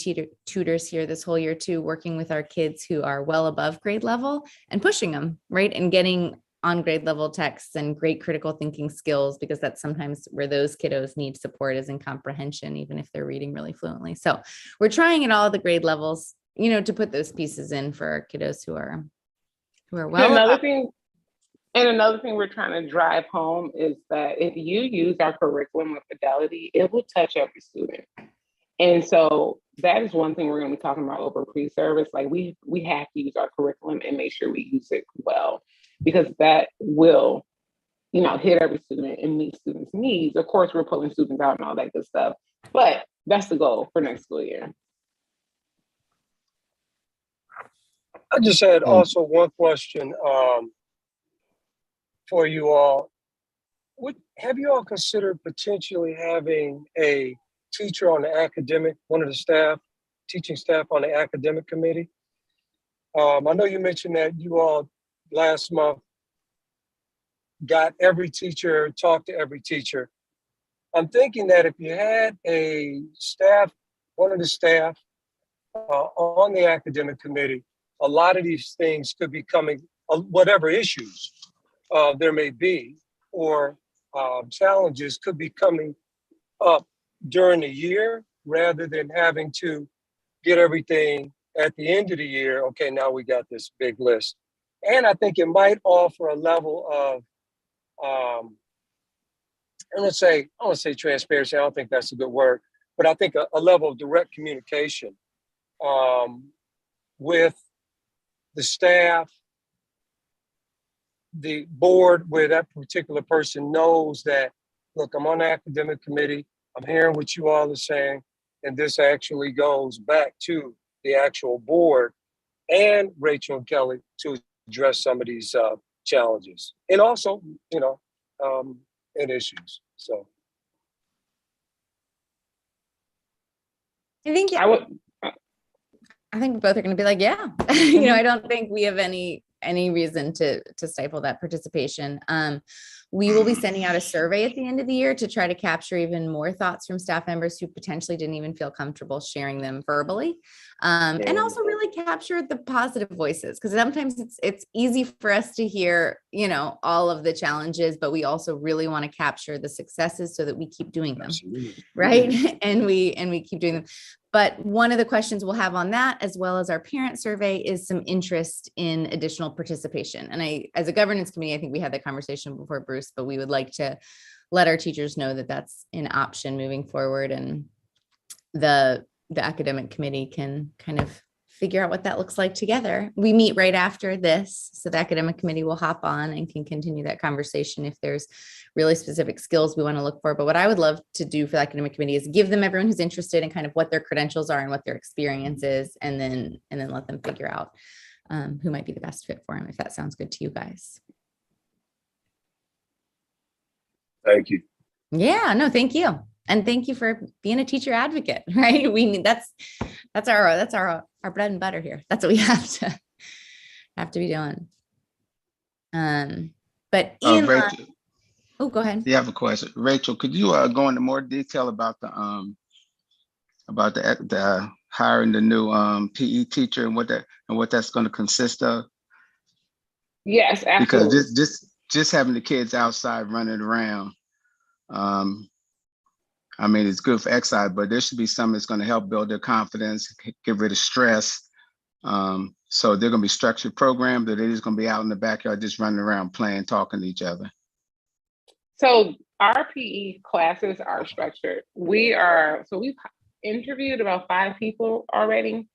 tutors here this whole year too, working with our kids who are well above grade level and pushing them, right? And getting on grade level texts and great critical thinking skills, because that's sometimes where those kiddos need support is in comprehension, even if they're reading really fluently. So we're trying at all the grade levels, you know, to put those pieces in for our kiddos who are well. Another thing we're trying to drive home is that if you use our curriculum with fidelity, it will touch every student. And so that is one thing we're going to be talking about over pre-service. Like we have to use our curriculum and make sure we use it well, because that will, you know, hit every student and meet students' needs. Of course, we're pulling students out and all that good stuff, but that's the goal for next school year. I just had also one question for you all. Have you all considered potentially having a teacher on the academic, one of the staff, teaching staff on the academic committee? I know you mentioned that you all last month got every teacher, talked to every teacher. I'm thinking that if you had a staff, one of the staff on the academic committee, a lot of these things could be coming, whatever issues there may be, or challenges could be coming up during the year, rather than having to get everything at the end of the year. Okay, now we got this big list. And I think it might offer a level of, I want to say transparency. I don't think that's a good word, but I think a level of direct communication with the staff, the board, where that particular person knows that, look, I'm on the academic committee, I'm hearing what you all are saying, and this actually goes back to the actual board and Rachel and Kelly to address some of these challenges, and also, you know, and issues. So I think I think both are going to be like, yeah, you know, I don't think we have any reason to stifle that participation. We will be sending out a survey at the end of the year to try to capture even more thoughts from staff members who potentially didn't even feel comfortable sharing them verbally. And also really capture the positive voices, because sometimes it's easy for us to hear, you know, all of the challenges, but we also really want to capture the successes so that we keep doing them. Absolutely. Right. And we keep doing them. But one of the questions we'll have on that, as well as our parent survey, is some interest in additional participation. And as a governance committee, I think we had that conversation before, Bruce, but we would like to let our teachers know that that's an option moving forward. And the academic committee can kind of figure out what that looks like together. We meet right after this, so the academic committee will hop on and can continue that conversation if there's really specific skills we want to look for. But what I would love to do for the academic committee is give them everyone who's interested in kind of what their credentials are and what their experience is, and then let them figure out who might be the best fit for them, if that sounds good to you guys. thank you. Yeah, no, thank you. And thank you for being a teacher advocate, right? We need that's our bread and butter here. That's what we have to be doing. But Ian, Rachel, go ahead. you have a question. Rachel, could you go into more detail about the hiring the new PE teacher and what that's going to consist of? Yes, Because absolutely. just having the kids outside running around, I mean, it's good for exercise, but there should be something that's going to help build their confidence, get rid of stress. So they're going to be structured programs, or they're just going to be out in the backyard just running around playing, talking to each other. So our PE classes are structured. We've interviewed about 5 people already.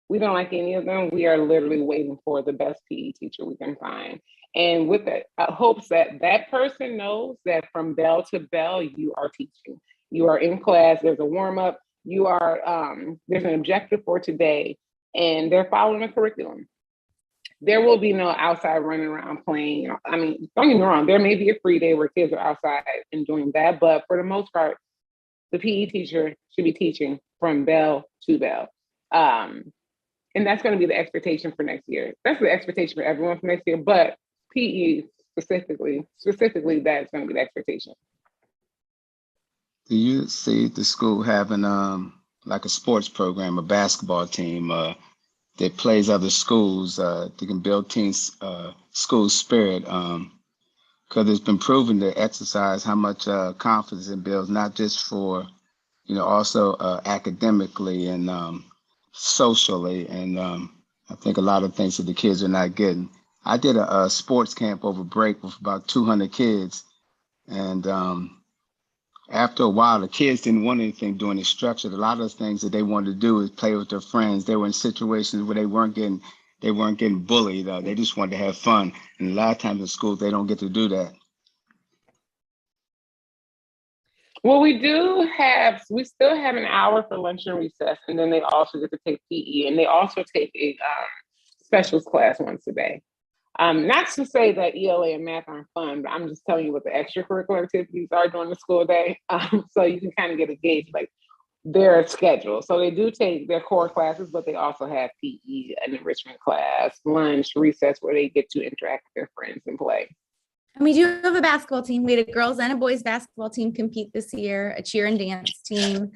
We don't like any of them. We are literally waiting for the best PE teacher we can find. And with the hopes that that person knows that from bell to bell, you are teaching. You are in class, there's a warm up, you are, there's an objective for today, and they're following a curriculum. There will be no outside running around playing. I mean, don't get me wrong, there may be a free day where kids are outside enjoying that, but for the most part, the PE teacher should be teaching from bell to bell. And that's going to be the expectation for next year. That's the expectation for everyone for next year, but PE specifically, that's going to be the expectation. Do you see the school having like a sports program, a basketball team that plays other schools? They can build teams, school spirit, because it's been proven to exercise how much confidence it builds, not just for, also academically and socially. And I think a lot of things that the kids are not getting. I did a sports camp over break with about 200 kids, and after a while, the kids didn't want anything doing it structured. A lot of the things that they wanted to do is play with their friends. They were in situations where they weren't getting bullied. They just wanted to have fun. And a lot of times in schools, they don't get to do that. Well, we still have an hour for lunch and recess, and then they also get to take PE, and they also take a specials class once a day. Not to say that ELA and math aren't fun, but I'm just telling you what the extracurricular activities are during the school day. So you can kind of get a gauge, like their schedule. So they do take their core classes, but they also have PE, an enrichment class, lunch, recess, where they get to interact with their friends and play. And we do have a basketball team. We had a girls and a boys basketball team compete this year, a cheer and dance team.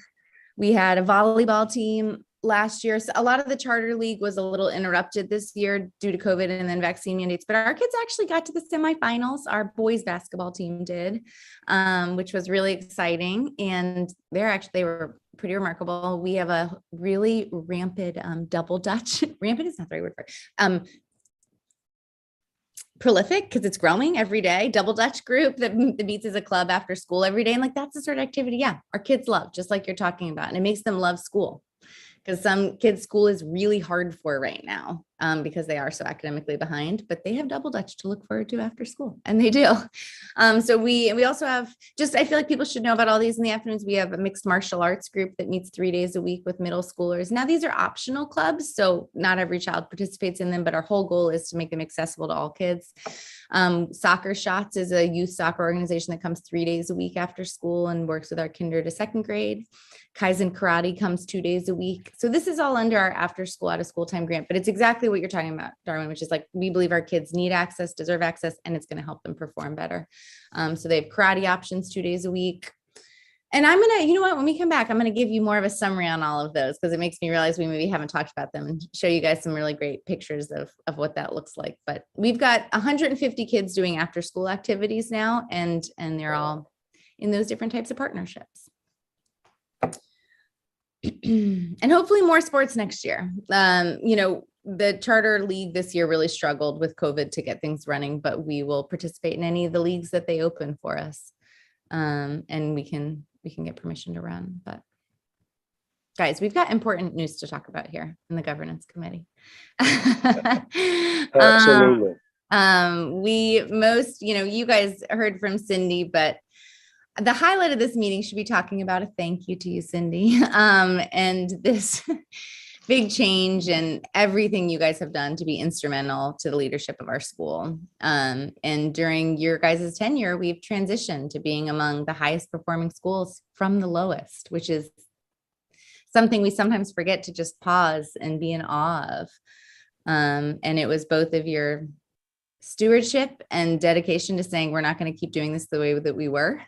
We had a volleyball team last year. So a lot of the charter league was a little interrupted this year due to COVID and then vaccine mandates, but our kids actually got to the semifinals. Our boys basketball team did, which was really exciting. And they were pretty remarkable. We have a really rampant double Dutch. Rampant is not the right word for it. Prolific, because it's growing every day, double Dutch group that meets as a club after school every day. And like, that's the sort of activity, our kids love, just like you're talking about. And it makes them love school, because some kids' school is really hard for right now because they are so academically behind, but they have double Dutch to look forward to after school, and they do. So we also have I feel like people should know about all these in the afternoons. We have a mixed martial arts group that meets 3 days a week with middle schoolers. Now, these are optional clubs, so not every child participates in them, but our whole goal is to make them accessible to all kids. Soccer Shots is a youth soccer organization that comes 3 days a week after school and works with our kinder to second grade. Kaizen Karate comes 2 days a week. So this is all under our after school, out of school time grant, but it's exactly what you're talking about, Darwin, which is like, we believe our kids need access, deserve access, and it's going to help them perform better. So they have karate options 2 days a week. And I'm going to, you know what, when we come back, I'm going to give you more of a summary on all of those, because it makes me realize we maybe haven't talked about them, and show you guys some really great pictures of what that looks like. But we've got 150 kids doing after school activities now, and they're all in those different types of partnerships. And hopefully more sports next year. The charter league this year really struggled with COVID to get things running, but we will participate in any of the leagues that they open for us. And we can get permission to run. But guys, we've got important news to talk about here in the governance committee. Absolutely. You guys heard from Cindy, but the highlight of this meeting should be talking about a thank you to you, Cindy, and this big change and everything you guys have done to be instrumental to the leadership of our school. And during your guys' tenure, we've transitioned to being among the highest performing schools from the lowest, which is something we sometimes forget to just pause and be in awe of. And it was both of your stewardship and dedication to saying, we're not going to keep doing this the way that we were.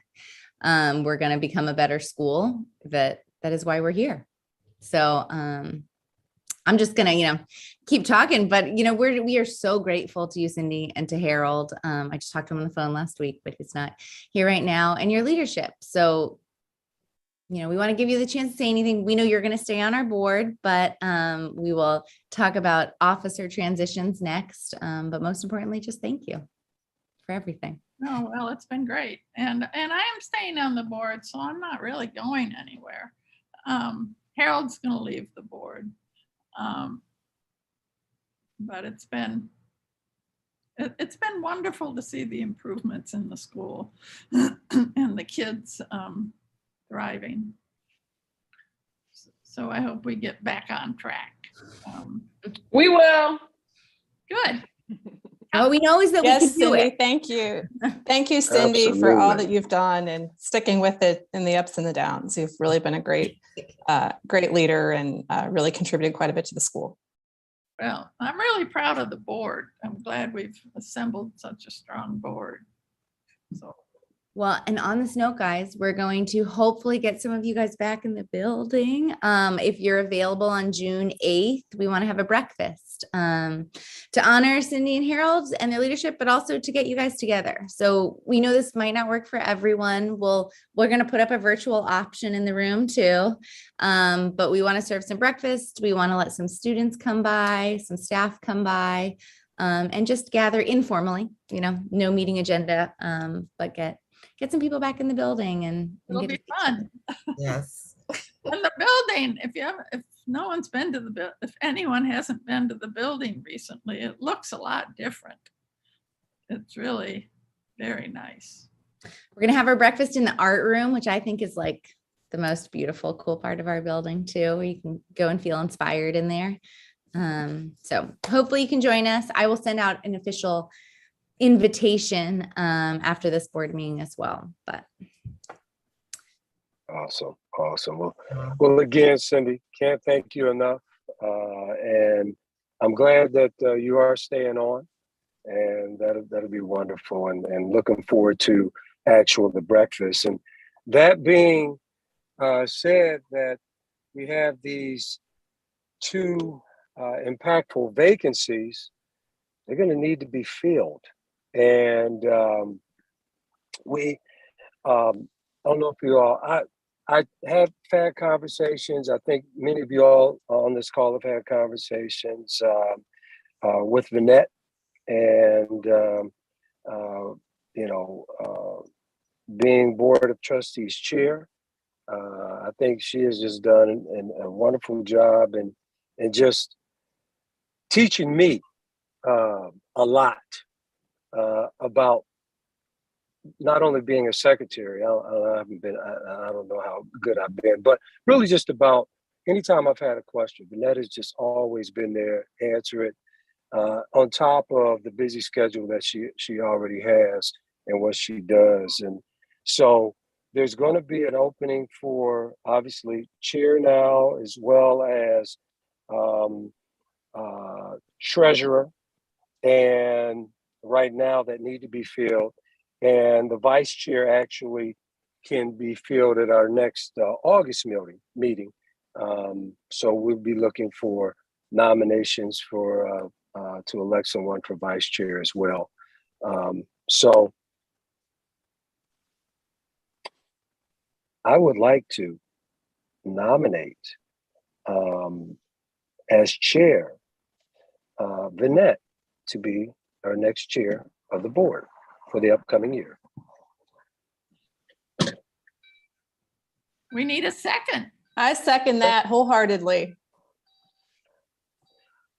We're going to become a better school. That is why we're here. So I'm just gonna, keep talking, but we are so grateful to you, Cindy, and to Harold. I just talked to him on the phone last week, but he's not here right now, and your leadership. So, we want to give you the chance to say anything. We know you're going to stay on our board, but we will talk about officer transitions next. But most importantly, just thank you for everything. Oh, well, it's been great. And I am staying on the board, so I'm not really going anywhere. Harold's going to leave the board. But it's been wonderful to see the improvements in the school and the kids thriving. So I hope we get back on track. We will. Good. All we know is that Yes, we can do Cindy, it. thank you. Thank you, Cindy, for all Absolutely. that you've done and sticking with it in the ups and the downs. You've really been a great leader and really contributed quite a bit to the school. Well, I'm really proud of the board. I'm glad we've assembled such a strong board. So, Well, and on this note, guys, we're going to hopefully get some of you guys back in the building. If you're available on June 8th, we want to have a breakfast to honor Cindy and Harold and their leadership, but also to get you guys together. So we know this might not work for everyone. We're going to put up a virtual option in the room too. But we want to serve some breakfast. We want to let some students come by, some staff come by, and just gather informally, no meeting agenda, but get some people back in the building and it'll get be to see fun. Yes. And the building, if no one's been to if anyone hasn't been to the building recently, it looks a lot different. It's really very nice. We're going to have our breakfast in the art room, which I think is like the most beautiful, cool part of our building too, where you can go and feel inspired in there. So hopefully you can join us. I will send out an official invitation after this board meeting as well. But Awesome. Well, again, Cindy, can't thank you enough. And I'm glad that you are staying on, and that'll be wonderful. And looking forward to the breakfast. And that being said, that we have these two impactful vacancies, they're going to need to be filled. And I don't know if you all, I have had conversations. I think many of you all on this call have had conversations with Vanette, and being Board of Trustees chair. I think she has just done a wonderful job and just teaching me a lot about not only being a secretary. I haven't been. I don't know how good I've been, but really just about anytime I've had a question, Vanette has just always been there, answer it, on top of the busy schedule that she already has and what she does. And so there's going to be an opening for obviously chair now, as well as treasurer, and right now that need to be filled. And the vice chair actually can be filled at our next August meeting. So we'll be looking for nominations for to elect someone for vice chair as well. So I would like to nominate as chair Vanette to be our next chair of the board for the upcoming year. We need a second. I second that wholeheartedly.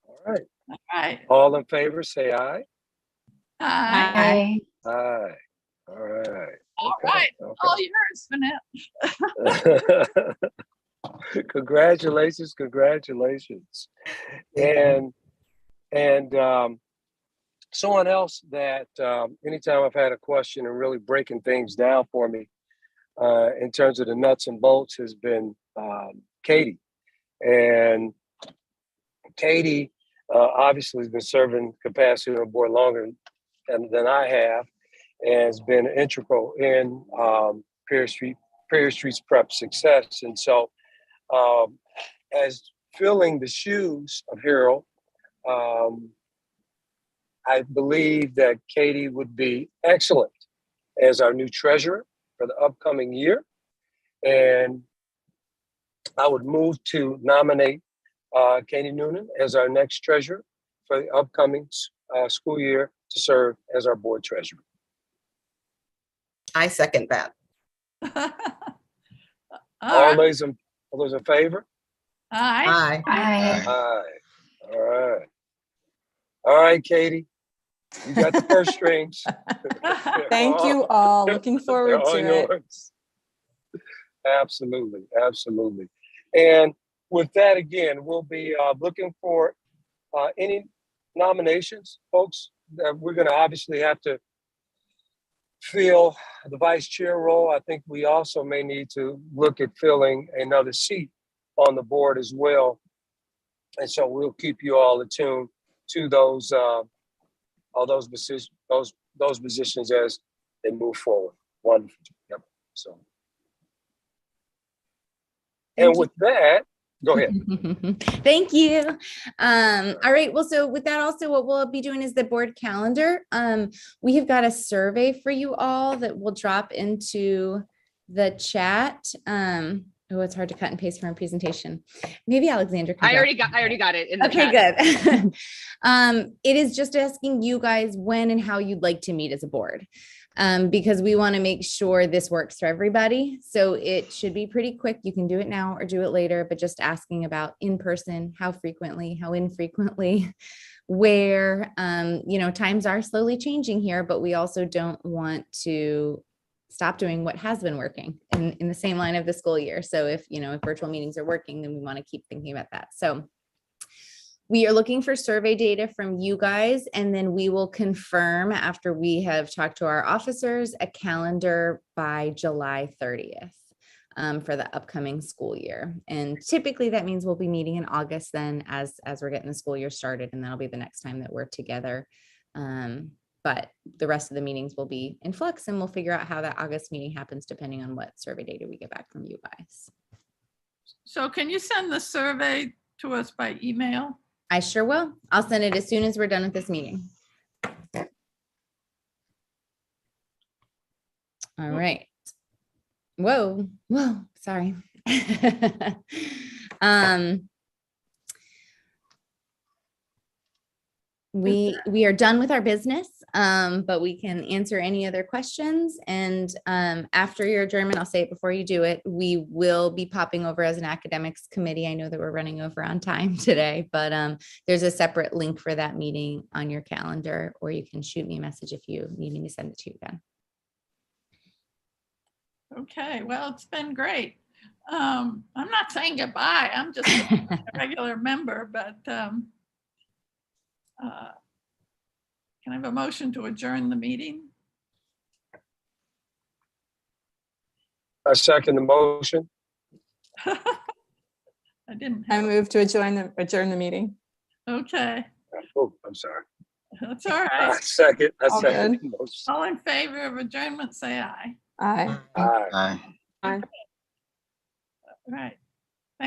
All right. All right. All in favor, say aye. Aye. Aye. All right. All right. All yours, Vanette. Congratulations. And someone else that anytime I've had a question and really breaking things down for me in terms of the nuts and bolts has been Katie. And Katie obviously has been serving capacity on the board longer than I have, and has been integral in Prairie Street's prep success. And so as filling the shoes of Harold, I believe that Katie would be excellent as our new treasurer for the upcoming year. And I would move to nominate Katie Noonan as our next treasurer for the upcoming school year to serve as our board treasurer. I second that. All right. those in favor? Aye. Aye. Aye. All right. All right, Katie. You got the purse strings. Thank you all. Looking forward They're all to it. yours. Absolutely. Absolutely. And with that, again, we'll be looking for any nominations, folks. That we're going to obviously have to fill the vice chair role. I think we also may need to look at filling another seat on the board as well. And so we'll keep you all attuned to those positions as they move forward. Wonderful. Yep. So, and with that, go ahead. Thank you. All right. Well, so with that also, what we'll be doing is the board calendar. We have got a survey for you all that will drop into the chat. Oh, it's hard to cut and paste from a presentation. Maybe Alexander can. I already got it in the Okay, chat. good. It is just asking you guys when and how you'd like to meet as a board. Because we want to make sure this works for everybody. So it should be pretty quick. You can do it now or do it later, but just asking about in person, how frequently, how infrequently, where, times are slowly changing here, but we also don't want to stop doing what has been working in the same line of the school year. So if virtual meetings are working, then we want to keep thinking about that. So we are looking for survey data from you guys, and then we will confirm after we have talked to our officers a calendar by July 30th for the upcoming school year. And typically that means we'll be meeting in August then as we're getting the school year started, and that'll be the next time that we're together. But the rest of the meetings will be in flux, and we'll figure out how that August meeting happens depending on what survey data we get back from you guys. So can you send the survey to us by email? I sure will. I'll send it as soon as we're done with this meeting. All right. Whoa, sorry. We are done with our business, but we can answer any other questions. And after your adjournment, I'll say it before you do it, we will be popping over as an academics committee. I know that we're running over on time today, but there's a separate link for that meeting on your calendar, or you can shoot me a message if you need me to send it to you again. Okay, well, it's been great. I'm not saying goodbye. I'm just a regular member, but can I have a motion to adjourn the meeting? I second the motion. I didn't. I move to adjourn the meeting. Okay, Oh, I'm sorry. that's all I right. second All the motion. All in favor of adjournment, say aye. Aye. Aye. Aye. All right.